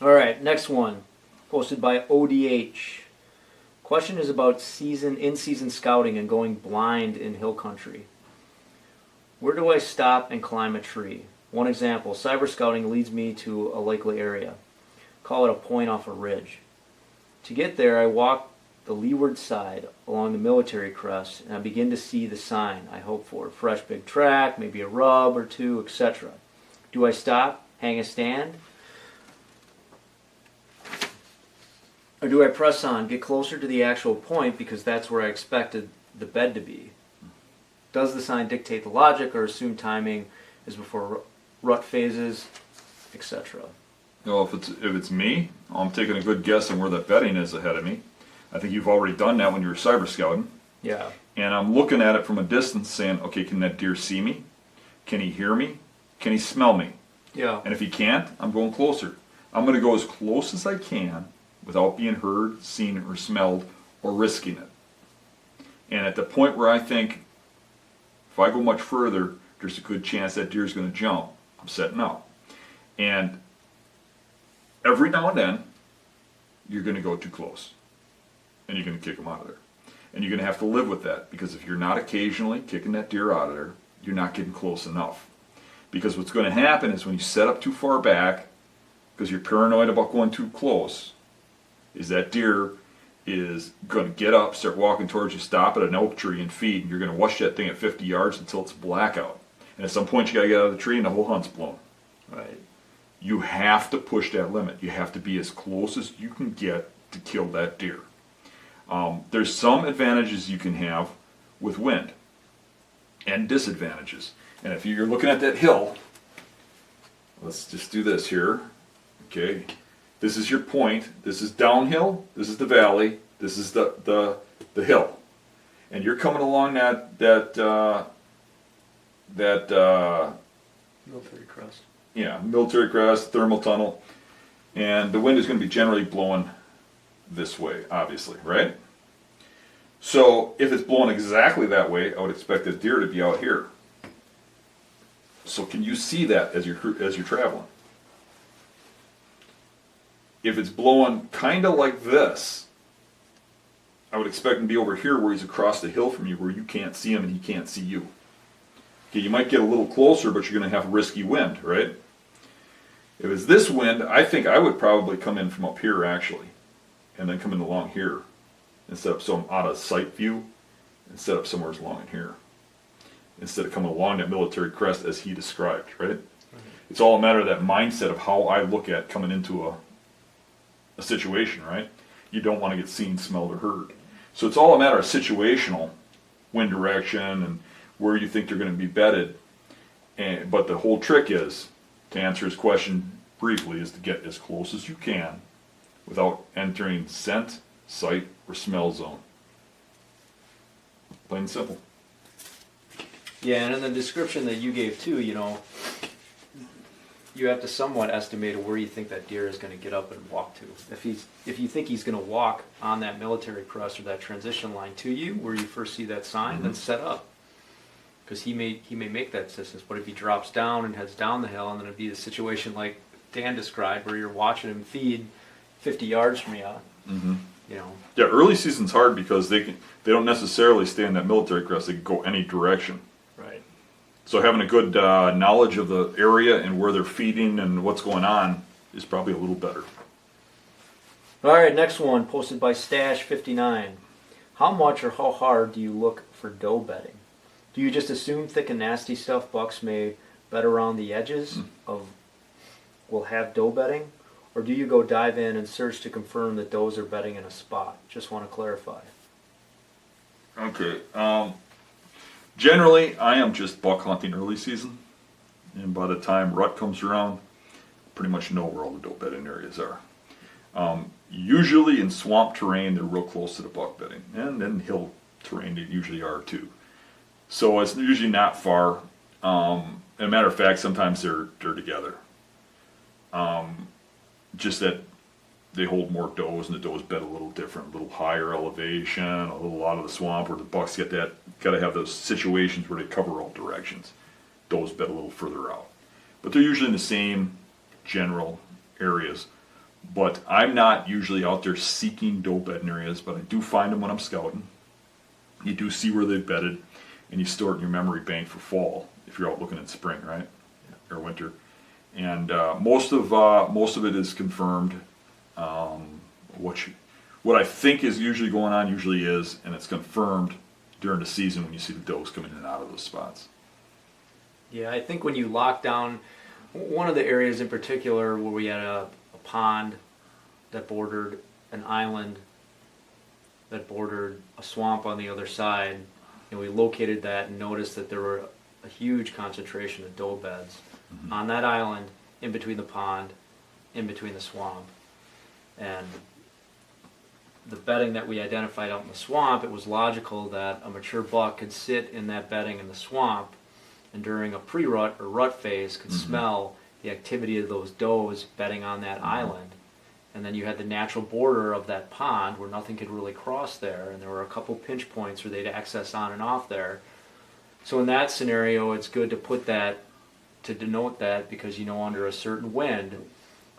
All right, next one, posted by ODH. Question is about in-season scouting and going blind in hill country. Where do I stop and climb a tree? One example, cyber scouting leads me to a likely area. Call it a point off a ridge. To get there, I walk the leeward side along the military crest, and I begin to see the sign I hope for. Fresh big track, maybe a rub or two, etc. Do I stop, hang a stand? Or do I press on, get closer to the actual point because that's where I expected the bed to be? Does the sign dictate the logic or assume timing is before rut phases, etc.? Well, if it's me, I'm taking a good guess on where that bedding is ahead of me. I think you've already done that when you were cyber scouting. Yeah. And I'm looking at it from a distance saying, okay, can that deer see me? Can he hear me? Can he smell me? Yeah. And if he can't, I'm going closer. I'm going to go as close as I can without being heard, seen, or smelled, or risking it. And at the point where I think, if I go much further, there's a good chance that deer's going to jump, I'm setting out. And every now and then, you're going to go too close. And you're going to kick them out of there. And you're going to have to live with that, because if you're not occasionally kicking that deer out of there, you're not getting close enough. Because what's going to happen is when you set up too far back, because you're paranoid about going too close, is that deer is going to get up, start walking towards you, stop at an oak tree and feed, and you're going to watch that thing at 50 yards until it's blackout. And at some point you got to get out of the tree and the whole hunt's blown. Right. You have to push that limit. You have to be as close as you can get to kill that deer. There's some advantages you can have with wind and disadvantages. And if you're looking at that hill, let's just do this here. Okay, this is your point. This is downhill. This is the valley. This is the hill, and you're coming along that Military crest. Yeah, military crest, thermal tunnel, and the wind is going to be generally blowing this way, obviously, right? So if it's blowing exactly that way, I would expect the deer to be out here. So can you see that as you're traveling? If it's blowing kind of like this, I would expect him to be over here where he's across the hill from you, where you can't see him and he can't see you. Okay, you might get a little closer, but you're going to have risky wind, right? If it's this wind, I think I would probably come in from up here, actually, and then come in along here, and set up some out of sight view, and set up somewhere along in here, instead of coming along that military crest as he described, right? It's all a matter of that mindset of how I look at coming into a situation, right? You don't want to get seen, smelled, or heard. So it's all a matter of situational wind direction and where you think they're going to be bedded. But the whole trick is, to answer his question briefly, is to get as close as you can without entering scent, sight, or smell zone. Plain and simple. Yeah, and in the description that you gave too, you have to somewhat estimate where you think that deer is going to get up and walk to. If you think he's going to walk on that military crest or that transition line to you, where you first see that sign, then set up, because he may make that distance. But if he drops down and heads down the hill, and then it'd be the situation like Dan described, where you're watching him feed 50 yards from you. Yeah, early season's hard because they don't necessarily stay on that military crest. They can go any direction. Right. So having a good knowledge of the area and where they're feeding and what's going on is probably a little better. All right, next one, posted by Stash59. How much or how hard do you look for doe bedding? Do you just assume thick and nasty stuff bucks may bed around the edges of will have doe bedding? Or do you go dive in and search to confirm that does are bedding in a spot? Just want to clarify. Okay. Generally, I am just buck hunting early season. And by the time rut comes around, pretty much know where all the doe bedding areas are. Usually in swamp terrain, they're real close to the buck bedding. And in hill terrain, they usually are too. So it's usually not far. As a matter of fact, sometimes they're together. just that they hold more does, and the does bed a little different, a little higher elevation, a little out of the swamp, where the bucks got to have those situations where they cover all directions. Does bed a little further out. But they're usually in the same general areas. But I'm not usually out there seeking doe bedding areas, but I do find them when I'm scouting. You do see where they've bedded, and you store it in your memory bank for fall if you're out looking in spring, right, or winter. And most of it is confirmed. What I think is usually going on usually is, and it's confirmed during the season when you see the does coming in and out of those spots. Yeah, I think when you lock down, one of the areas in particular where we had a pond that bordered an island that bordered a swamp on the other side, and we located that and noticed that there were a huge concentration of doe beds on that island, in between the pond, in between the swamp. And the bedding that we identified out in the swamp, it was logical that a mature buck could sit in that bedding in the swamp, and during a pre-rut or rut phase could smell the activity of those does bedding on that island. And then you had the natural border of that pond where nothing could really cross there, and there were a couple pinch points where they'd access on and off there. So in that scenario, it's good to put that, to denote that, because you know under a certain wind,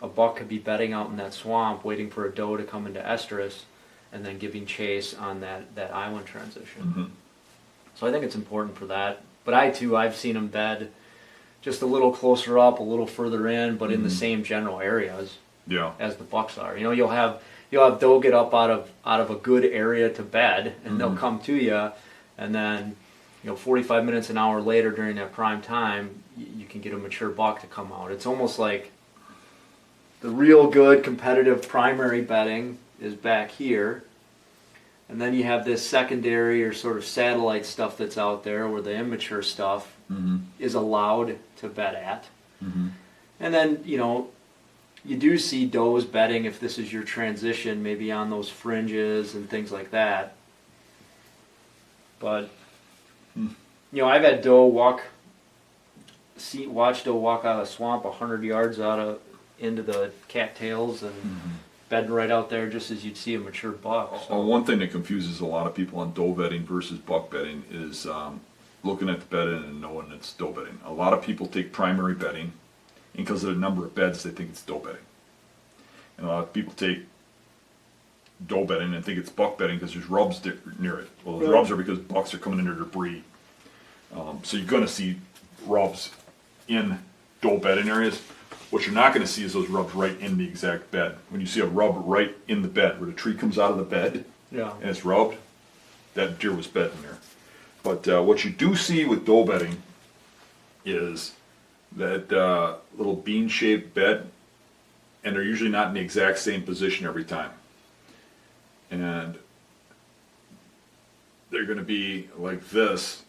a buck could be bedding out in that swamp waiting for a doe to come into estrus and then giving chase on that island transition. So I think it's important for that. But I've seen them bed just a little closer up, a little further in, but in the same general areas as the bucks are. You know, you'll have doe get up out of a good area to bed, and they'll come to you, and then 45 minutes, an hour later during that prime time, you can get a mature buck to come out. It's almost like the real good competitive primary bedding is back here, and then you have this secondary or sort of satellite stuff that's out there where the immature stuff is allowed to bed at. And then, you do see does bedding if this is your transition, maybe on those fringes and things like that. But, I've had watch doe walk out of the swamp 100 yards into the cattails and bedding right out there just as you'd see a mature buck. So. One thing that confuses a lot of people on doe bedding versus buck bedding is looking at the bedding and knowing it's doe bedding. A lot of people take primary bedding, and because of the number of beds, they think it's doe bedding. And a lot of people take doe bedding and think it's buck bedding because there's rubs near it. Well, the rubs are because bucks are coming into their breed. So you're going to see rubs in doe bedding areas. What you're not going to see is those rubs right in the exact bed. When you see a rub right in the bed, where the tree comes out of the bed and it's rubbed, that deer was bedding there. But what you do see with doe bedding is that little bean-shaped bed, and they're usually not in the exact same position every time. And they're going to be like this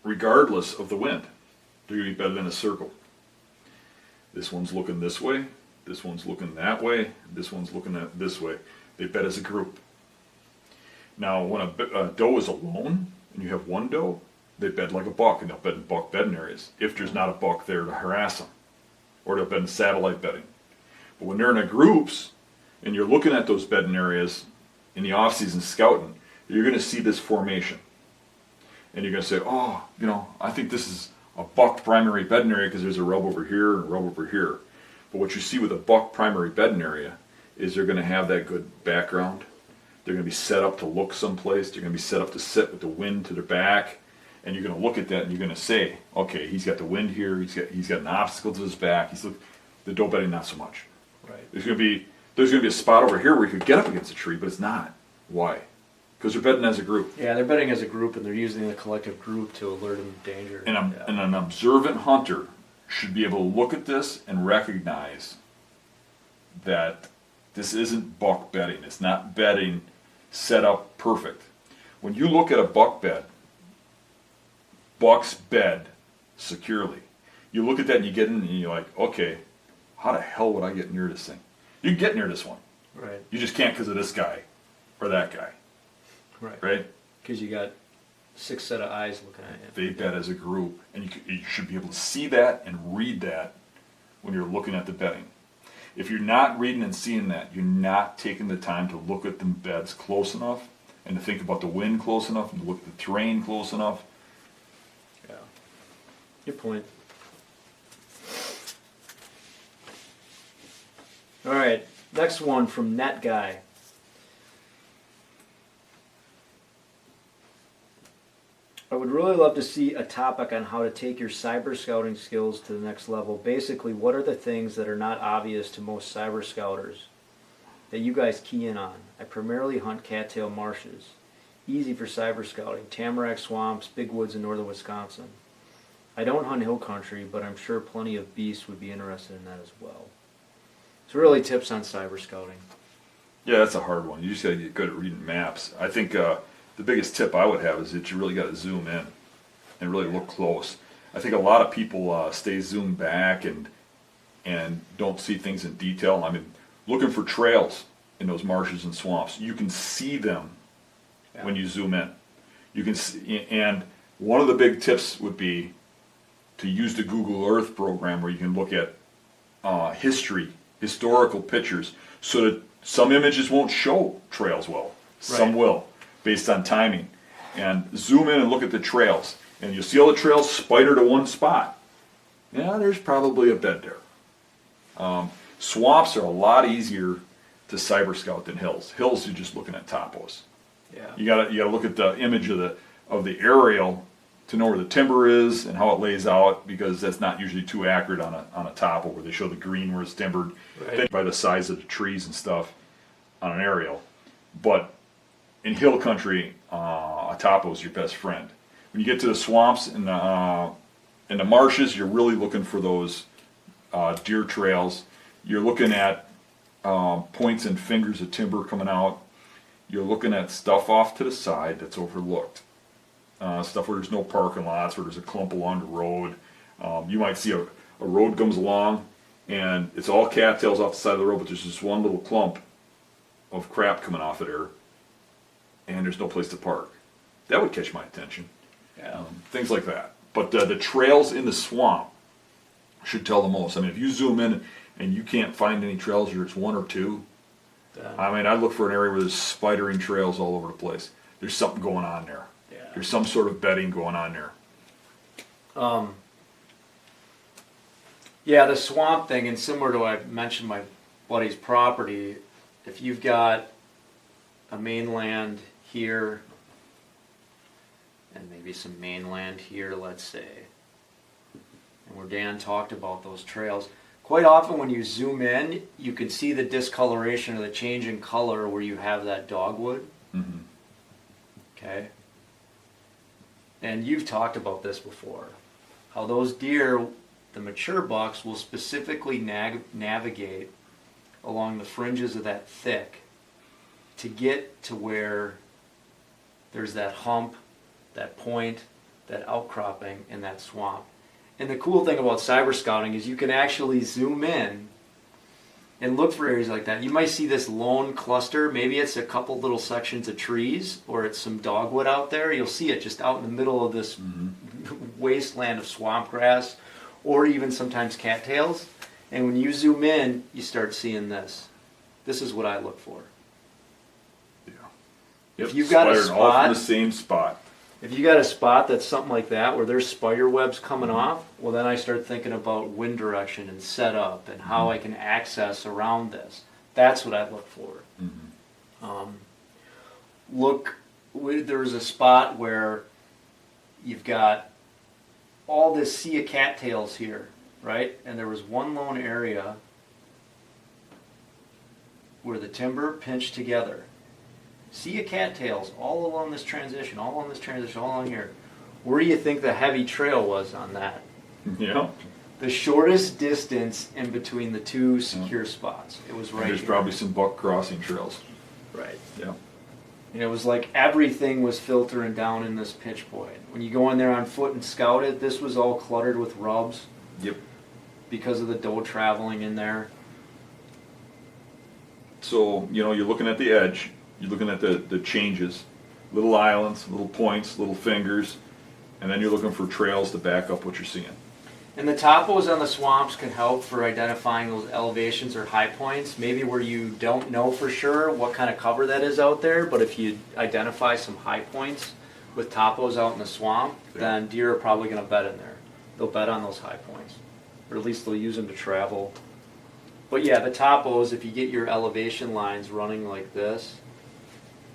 regardless of the wind. They're going to be bedded in a circle. This one's looking this way, this one's looking that way, this one's looking this way. They bed as a group. Now, when a doe is alone, and you have one doe, they bed like a buck, and they'll bed in buck bedding areas, if there's not a buck there to harass them. Or they'll bed in satellite bedding. But when they're in groups, and you're looking at those bedding areas in the off-season scouting, you're going to see this formation. And you're going to say, I think this is a buck primary bedding area because there's a rub over here and a rub over here. But what you see with a buck primary bedding area is they're going to have that good background. They're going to be set up to look someplace. They're going to be set up to sit with the wind to their back. And you're going to look at that and you're going to say, okay, he's got the wind here. He's got an obstacle to his back. The doe bedding, not so much. Right. There's going to be a spot over here where you could get up against a tree, but it's not. Why? Because they're bedding as a group. Yeah, they're bedding as a group, and they're using the collective group to alert them to danger. And an observant hunter should be able to look at this and recognize that this isn't buck bedding. It's not bedding set up perfect. When you look at a buck bed, bucks bed securely. You look at that and you get in and you're like, okay, how the hell would I get near this thing? You can get near this one. Right. You just can't because of this guy or that guy. Right? Because you got 6 set of eyes looking at you. They bed as a group, and you should be able to see that and read that when you're looking at the bedding. If you're not reading and seeing that, you're not taking the time to look at the beds close enough and to think about the wind close enough and to look at the terrain close enough. Yeah. Good point. All right, next one from Net Guy. I would really love to see a topic on how to take your cyber scouting skills to the next level. Basically, what are the things that are not obvious to most cyber scouters that you guys key in on? I primarily hunt cattail marshes. Easy for cyber scouting. Tamarack swamps, big woods in northern Wisconsin. I don't hunt hill country, but I'm sure plenty of beasts would be interested in that as well. So really tips on cyber scouting. Yeah, that's a hard one. You just got to get good at reading maps. I think the biggest tip I would have is that you really got to zoom in and really look close. I think a lot of people stay zoomed back and don't see things in detail. I mean, looking for trails in those marshes and swamps, you can see them when you zoom in. You can see, and one of the big tips would be to use the Google Earth program where you can look at historical pictures, so that some images won't show trails well, some will, based on timing. And zoom in and look at the trails, and you'll see all the trails spider to one spot. Yeah, there's probably a bed there. Swamps are a lot easier to cyber scout than hills. Hills, you're just looking at topos. Yeah. You gotta look at the image of the aerial to know where the timber is and how it lays out, because that's not usually too accurate on a topo where they show the green where it's timbered by the size of the trees and stuff on an aerial. But in hill country, a topo is your best friend. When you get to the swamps and the marshes, you're really looking for those deer trails. You're looking at points and fingers of timber coming out. You're looking at stuff off to the side that's overlooked. Stuff where there's no parking lots, where there's a clump along the road. You might see a road comes along and it's all cattails off the side of the road, but there's just one little clump of crap coming off of there and there's no place to park. That would catch my attention. Yeah. Things like that. But the trails in the swamp should tell the most. I mean, if you zoom in and you can't find any trails, or it's one or two, I mean, I look for an area where there's spidering trails all over the place. There's something going on there. Yeah. There's some sort of bedding going on there. Yeah, the swamp thing, and similar to what I mentioned, my buddy's property, if you've got a mainland here and maybe some mainland here, let's say, and where Dan talked about those trails, quite often when you zoom in, you can see the discoloration or the change in color where you have that dogwood. Mm-hmm. Okay? And you've talked about this before, how those deer, the mature bucks, will specifically navigate along the fringes of that thick to get to where there's that hump, that point, that outcropping in that swamp. And the cool thing about cyber scouting is you can actually zoom in and look for areas like that. You might see this lone cluster, maybe it's a couple little sections of trees, or it's some dogwood out there. You'll see it just out in the middle of this wasteland of swamp grass, or even sometimes cattails. And when you zoom in, you start seeing this. This is what I look for. Yeah. If you've got a Spidering all from spot, the same spot. if you got a spot that's something like that where there's spider webs coming off, well then I start thinking about wind direction and setup and how I can access around this. That's what I look for. There was a spot where you've got all this sea of cattails here, right? And there was one lone area where the timber pinched together. Sea of cattails all along this transition, all along here. Where do you think the heavy trail was on that? Yeah. The shortest distance in between the two secure spots. It was right And there's here. probably some buck crossing trails. Right. Yeah. And it was like everything was filtering down in this pitch point. When you go in there on foot and scout it, this was all cluttered with rubs. Yep. Because of the doe traveling in there. So, you're looking at the edge, you're looking at the changes, little islands, little points, little fingers, and then you're looking for trails to back up what you're seeing. And the topos on the swamps can help for identifying those elevations or high points, maybe where you don't know for sure what kind of cover that is out there, but if you identify some high points with topos out in the swamp, then deer are probably going to bed in there. They'll bed on those high points, or at least they'll use them to travel. But yeah, the topos, if you get your elevation lines running like this,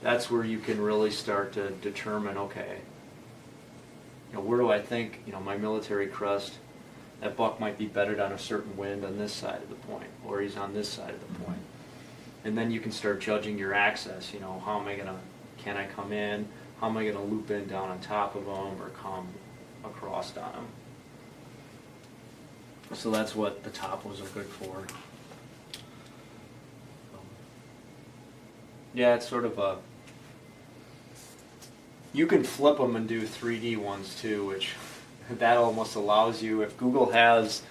that's where you can really start to determine, okay, where do I think, my military crest, that buck might be bedded on a certain wind on this side of the point, or he's on this side of the point. And then you can start judging your access, how am I gonna, can I come in, how am I gonna loop in down on top of them, or come across on them. So that's what the topos are good for. Yeah, it's sort of a, you can flip them and do 3D ones too, which that almost allows you, if Google has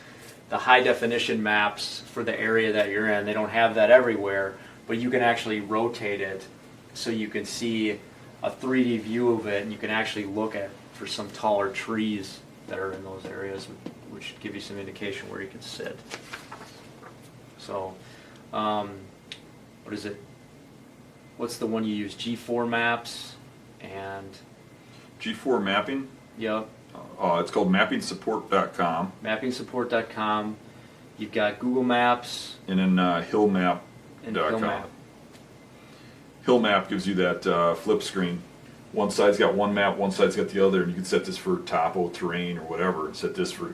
the high definition maps for the area that you're in, they don't have that everywhere, but you can actually rotate it so you can see a 3D view of it, and you can actually look at for some taller trees that are in those areas, which give you some indication where you can sit. So, what is it? What's the one you use? G4 maps and G4 mapping. Yep. It's called mappingsupport.com. Mappingsupport.com. You've got Google Maps. And then hillmap.com. And Hillmap. Hillmap gives you that flip screen. One side's got one map, one side's got the other, and you can set this for topo, terrain, or whatever, and set this for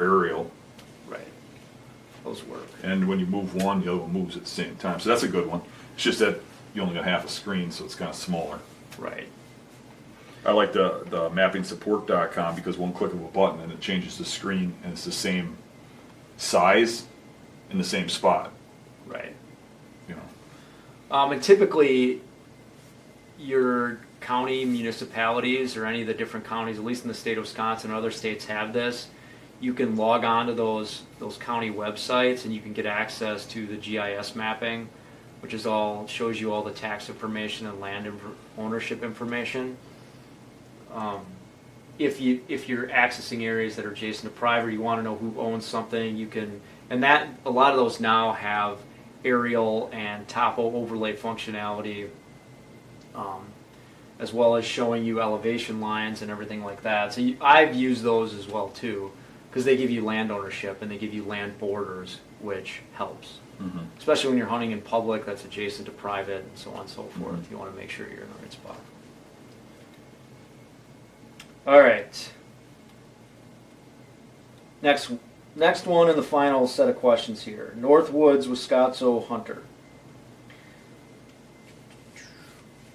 aerial. Right. Those work. And when you move one, the other one moves at the same time. So that's a good one. It's just that you only got half a screen, so it's kind of smaller. Right. I like the mappingsupport.com because one click of a button and it changes the screen, and it's the same size in the same spot. Right. And typically, your county municipalities or any of the different counties, at least in the state of Wisconsin and other states, have this. You can log on to those county websites, and you can get access to the GIS mapping, which is shows you all the tax information and land ownership information. If you're accessing areas that are adjacent to private, you want to know who owns something, you can, and that a lot of those now have aerial and topo overlay functionality, as well as showing you elevation lines and everything like that. So I've used those as well too, because they give you land ownership and they give you land borders, which helps. Mm-hmm. Especially when you're hunting in public that's adjacent to private and so on and so forth. Mm-hmm. You want to make sure you're in the right spot. All right. Next one in the final set of questions here. Northwoods Wisconsin Hunter.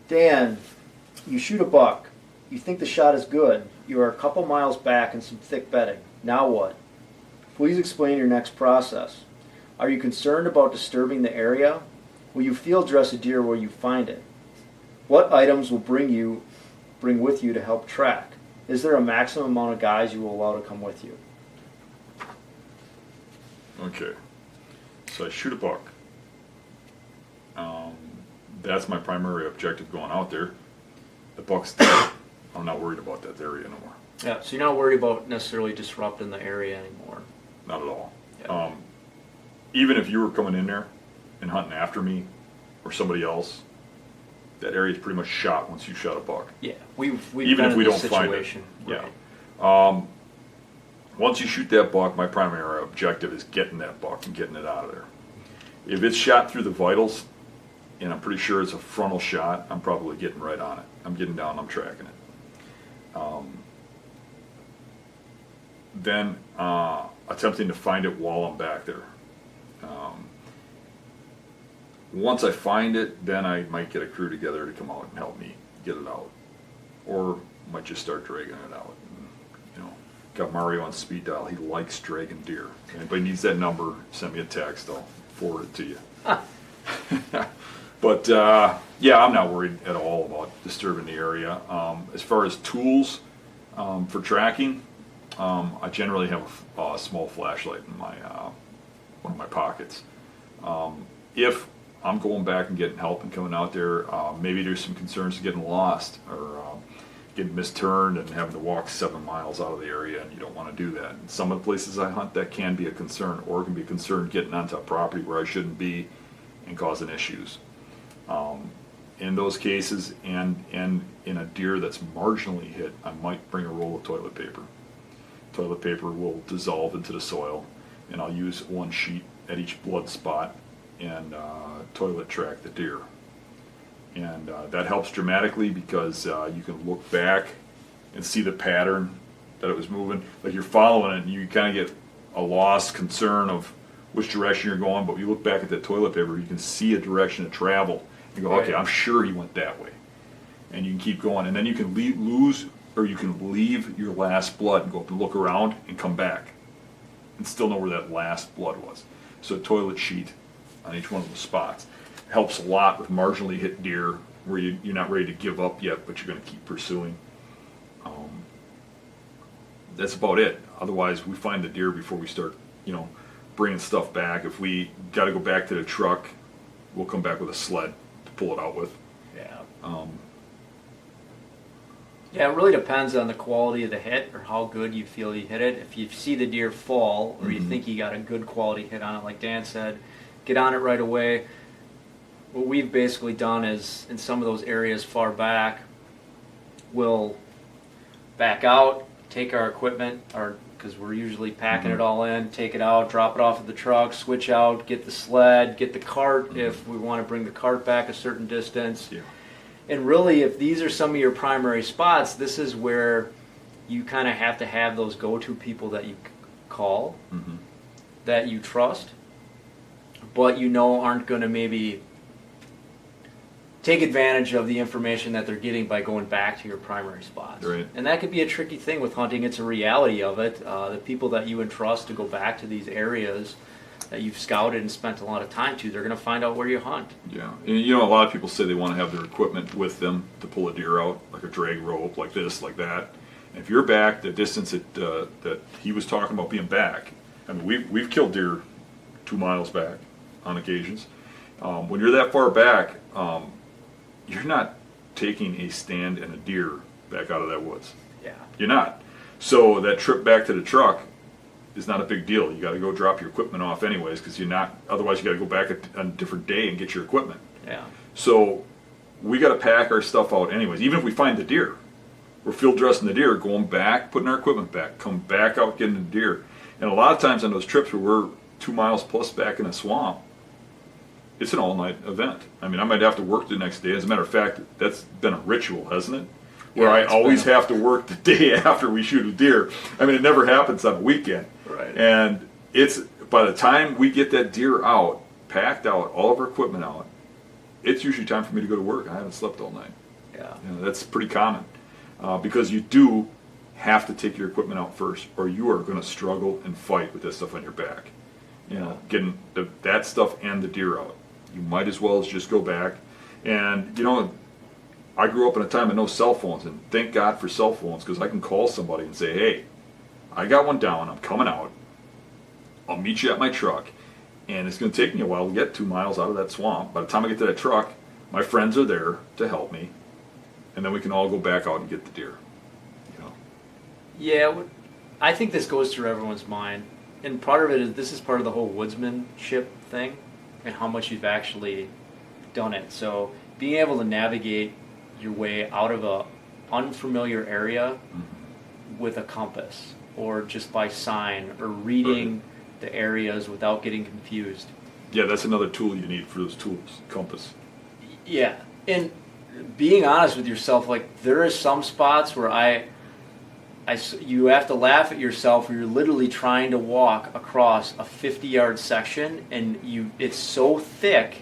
Dan, you shoot a buck. You think the shot is good. You are a couple miles back in some thick bedding. Now what? Please explain your next process. Are you concerned about disturbing the area? Will you field dress a deer where you find it? What items will bring with you to help track? Is there a maximum amount of guys you will allow to come with you? okay, so I shoot a buck. That's my primary objective going out there. The buck's dead. I'm not worried about that area no more. Yeah, so you're not worried about necessarily disrupting the area anymore. Not at all. Yeah. Even if you were coming in there and hunting after me or somebody else, that area is pretty much shot once you shot a buck. Yeah, we've even been if we in don't this find it. situation. Yeah. Right. Once you shoot that buck, my primary objective is getting that buck and getting it out of there. If it's shot through the vitals, and I'm pretty sure it's a frontal shot, I'm probably getting right on it. I'm getting down, I'm tracking it. Then attempting to find it while I'm back there. Once I find it, then I might get a crew together to come out and help me get it out. Or might just start dragging it out. Got Mario on speed dial. He likes dragging deer. If anybody needs that number, send me a text. I'll forward it to you. But yeah, I'm not worried at all about disturbing the area. As far as tools for tracking, I generally have a small flashlight in my one of my pockets. If I'm going back and getting help and coming out there, maybe there's some concerns of getting lost, or getting misturned and having to walk 7 miles out of the area, and you don't want to do that. And some of the places I hunt, that can be a concern, or it can be a concern getting onto a property where I shouldn't be and causing issues. In those cases, and in a deer that's marginally hit, I might bring a roll of toilet paper. Toilet paper will dissolve into the soil, and I'll use one sheet at each blood spot and toilet track the deer. And that helps dramatically because you can look back and see the pattern that it was moving. Like you're following it and you kind of get a lost concern of which direction you're going, but when you look back at that toilet paper, you can see a direction of travel. You go, okay, I'm sure he went that way. And you can keep going. And then you can leave your last blood and go up and look around and come back and still know where that last blood was. So a toilet sheet on each one of those spots helps a lot with marginally hit deer where you're not ready to give up yet, but you're going to keep pursuing. That's about it. Otherwise, we find the deer before we start, bringing stuff back. If we got to go back to the truck, we'll come back with a sled to pull it out with. Yeah. Yeah, it really depends on the quality of the hit or how good you feel you hit it. If you see the deer fall or you think you got a good quality hit on it, like Dan said, get on it right away. What we've basically done is, in some of those areas far back, we'll back out, take our equipment, because we're usually packing it all in, take it out, drop it off at the truck, switch out, get the sled, get the cart if we want to bring the cart back a certain distance. Yeah. And really, if these are some of your primary spots, this is where you kind of have to have those go-to people that you call, that you trust, but aren't going to maybe take advantage of the information that they're getting by going back to your primary spots. Right. And that could be a tricky thing with hunting. It's a reality of it. The people that you entrust to go back to these areas that you've scouted and spent a lot of time to, they're going to find out where you hunt. Yeah. And a lot of people say they want to have their equipment with them to pull a deer out, like a drag rope, like this, like that. And if you're back the distance that he was talking about being back, I mean, we've killed deer 2 miles back on occasions. When you're that far back, you're not taking a stand and a deer back out of that woods. Yeah. You're not. So that trip back to the truck is not a big deal. You got to go drop your equipment off anyways, because otherwise you got to go back on a different day and get your equipment. Yeah. So we got to pack our stuff out anyways. Even if we find the deer, we're field dressing the deer, going back, putting our equipment back, come back out getting the deer. And a lot of times on those trips where we're 2 miles plus back in a swamp, it's an all-night event. I mean, I might have to work the next day. As a matter of fact, that's been a ritual, hasn't it? Where I always have to work the day after we shoot a deer. I mean, it never happens on a weekend. Right. And it's by the time we get that deer out, packed out, all of our equipment out, it's usually time for me to go to work. I haven't slept all night. Yeah. That's pretty common because you do have to take your equipment out first, or you are going to struggle and fight with that stuff on your back. Getting that stuff and the deer out. You might as well as just go back. And, I grew up in a time of no cell phones, and thank God for cell phones, because I can call somebody and say, hey, I got one down, I'm coming out, I'll meet you at my truck, and it's going to take me a while to get 2 miles out of that swamp. By the time I get to that truck, my friends are there to help me, and then we can all go back out and get the deer. Yeah, I think this goes through everyone's mind, and part of it is this is part of the whole woodsmanship thing, and how much you've actually done it. So being able to navigate your way out of a unfamiliar area with a compass, or just by sign, or reading the areas without getting confused. Yeah, that's another tool you need for those tools, compass. Yeah, and being honest with yourself, like there is some spots where you have to laugh at yourself where you're literally trying to walk across a 50-yard section and it's so thick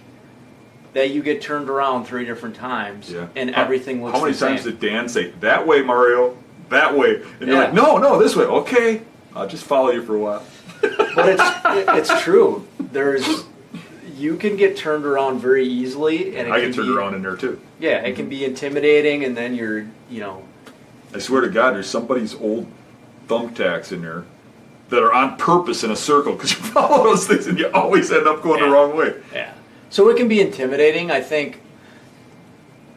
that you get turned around 3 different times and everything looks the same. How many times did Dan say, that way, Mario, that way? And you're like, no, this way. Okay, I'll just follow you for a while. But it's true. You can get turned around very easily. And I get turned around in there too. Yeah, it can be intimidating, and then you're. I swear to God, there's somebody's old thumbtacks in there that are on purpose in a circle because you follow those things and you always end up going the wrong way. Yeah. So it can be intimidating. I think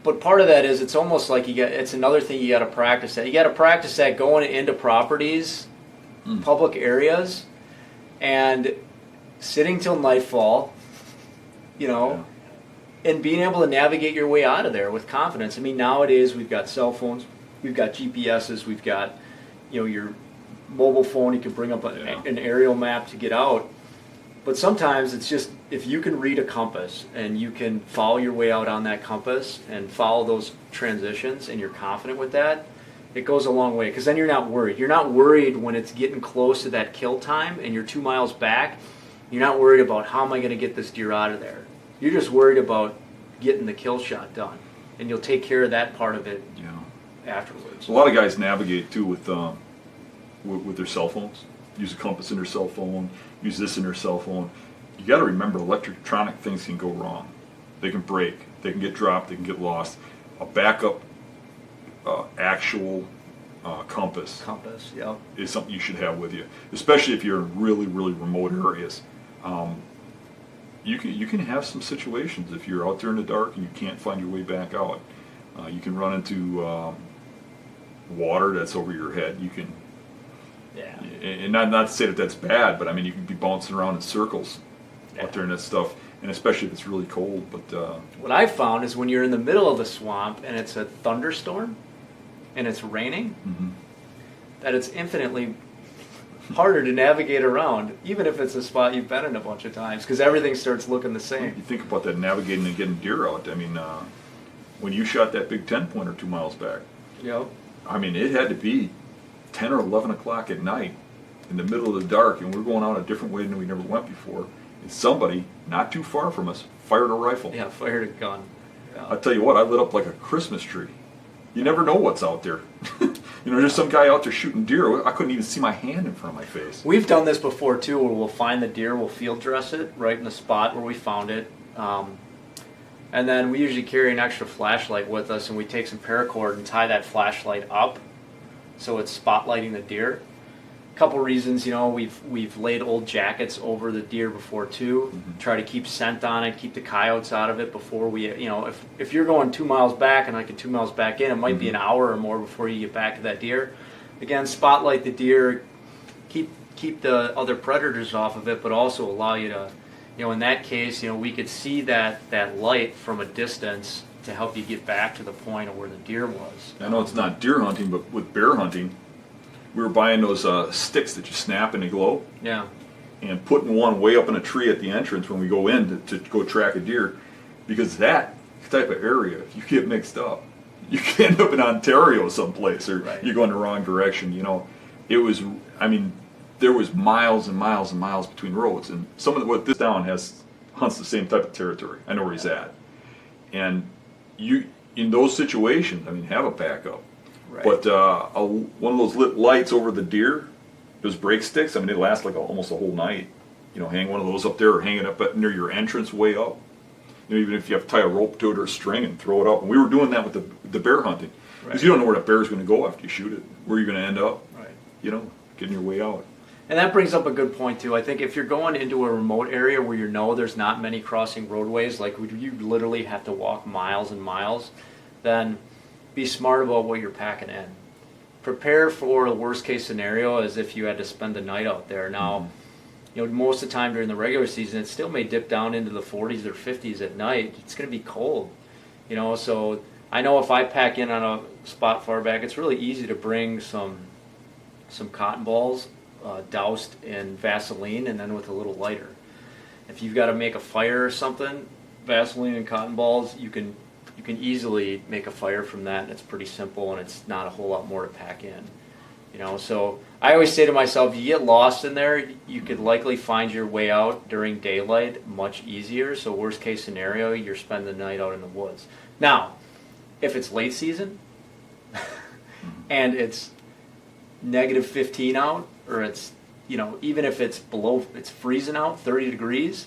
But part of that is it's almost like it's another thing you got to practice at. You got to practice at going into properties, public areas, and sitting till nightfall, and being able to navigate your way out of there with confidence. I mean, nowadays we've got cell phones, we've got GPSs, we've got, your mobile phone. You can bring up an aerial map to get out. But sometimes it's just, if you can read a compass and you can follow your way out on that compass and follow those transitions and you're confident with that, it goes a long way, because then you're not worried. You're not worried when it's getting close to that kill time and you're 2 miles back. You're not worried about how am I going to get this deer out of there. You're just worried about getting the kill shot done, and you'll take care of that part of it afterwards. So a lot of guys navigate too with their cell phones. Use a compass in their cell phone, use this in their cell phone. You got to remember, electronic things can go wrong. They can break, they can get dropped, they can get lost. A backup actual compass is something you should have with you, especially if you're in really, really remote areas. You can have some situations if you're out there in the dark and you can't find your way back out. You can run into water that's over your head. You can. Yeah. And not to say that that's bad, but I mean, you can be bouncing around in circles out there in that stuff, and especially if it's really cold. But what I found is when you're in the middle of the swamp and it's a thunderstorm and it's raining, that it's infinitely harder to navigate around, even if it's a spot you've been in a bunch of times, because everything starts looking the same. You think about that, navigating and getting deer out. I mean, when you shot that big 10-pointer 2 miles back, I mean, it had to be 10 or 11 o'clock at night in the middle of the dark, and we're going out a different way than we never went before, and somebody not too far from us fired a rifle. Yeah, fired a gun. I'll tell you what, I lit up like a Christmas tree. You never know what's out there. There's some guy out there shooting deer. I couldn't even see my hand in front of my face. We've done this before too, where we'll find the deer, we'll field dress it right in the spot where we found it, and then we usually carry an extra flashlight with us, and we take some paracord and tie that flashlight up so it's spotlighting the deer. A couple reasons, we've laid old jackets over the deer before too, try to keep scent on it, keep the coyotes out of it before we, if you're going 2 miles back and like 2 miles back in, it might be an hour or more before you get back to that deer. Again, spotlight the deer, keep the other predators off of it, but also allow you to, in that case, we could see that light from a distance to help you get back to the point of where the deer was. I know it's not deer hunting, but with bear hunting, we were buying those sticks that you snap and they glow. Yeah. And putting one way up in a tree at the entrance when we go in to go track a deer, because that type of area, if you get mixed up, you can end up in Ontario someplace, or you go in the wrong direction. It was, there was miles and miles and miles between roads, and what this town hunts the same type of territory. I know where he's at, and you, in those situations, have a backup. Right. But one of those lit lights over the deer, those brake sticks, they last like almost a whole night. Hang one of those up there, or hang it up near your entrance way up. Even if you have to tie a rope to it or a string and throw it up. And we were doing that with the bear hunting. Because you don't know where the bear's going to go after you shoot it, where you're going to end up. Right. Getting your way out. And that brings up a good point too. I think if you're going into a remote area where there's not many crossing roadways, like you literally have to walk miles and miles, then be smart about what you're packing in. Prepare for the worst case scenario as if you had to spend the night out there. Now, most of the time during the regular season, it still may dip down into the 40s or 50s at night. It's going to be cold, so I know if I pack in on a spot far back, it's really easy to bring some cotton balls doused in Vaseline and then with a little lighter. If you've got to make a fire or something, Vaseline and cotton balls, you can easily make a fire from that, and it's pretty simple, and it's not a whole lot more to pack in. So I always say to myself, you get lost in there, you could likely find your way out during daylight much easier. So worst case scenario, you're spending the night out in the woods. Now, if it's late season and it's negative 15 out, or it's, even if it's it's freezing out, 30 degrees,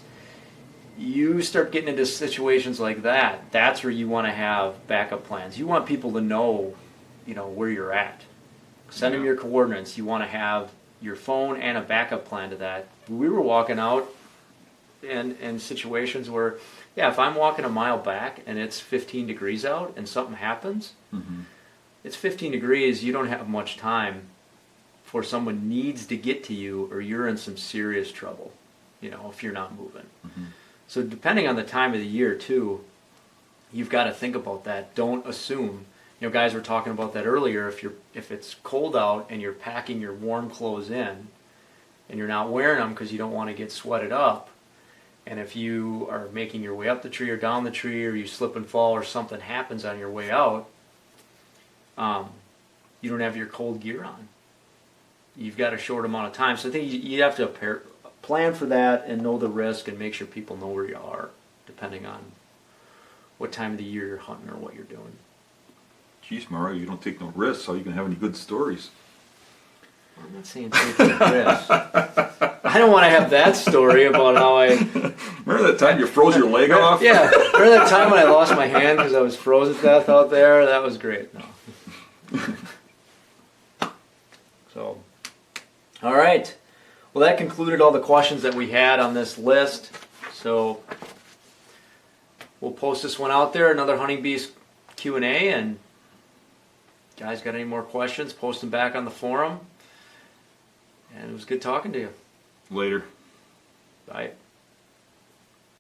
you start getting into situations like that. That's where you want to have backup plans. You want people to know, where you're at. Send them your coordinates. You want to have your phone and a backup plan to that. We were walking out and situations where, yeah, if I'm walking a mile back and it's 15 degrees out and something happens, it's 15 degrees, you don't have much time before someone needs to get to you or you're in some serious trouble, you know, if you're not moving. So depending on the time of the year too, you've got to think about that. Don't assume. You know, guys were talking about that earlier. If it's cold out and you're packing your warm clothes in, and you're not wearing them because you don't want to get sweated up, and if you are making your way up the tree or down the tree, or you slip and fall, or something happens on your way out, you don't have your cold gear on. You've got a short amount of time, so I think you have to plan for that and know the risk and make sure people know where you are, depending on what time of the year you're hunting or what you're doing. Geez, Mario, you don't take no risks. How are you gonna have any good stories? I'm not saying take the risk. I don't want to have that story about how I... Remember that time you froze your leg off? Yeah, remember that time when I lost my hand because I was frozen to death out there? That was great. No. So, all right. Well, that concluded all the questions that we had on this list. So, we'll post this one out there, another Hunting Beast Q&A, and guys got any more questions, post them back on the forum. And it was good talking to you. Later. Bye.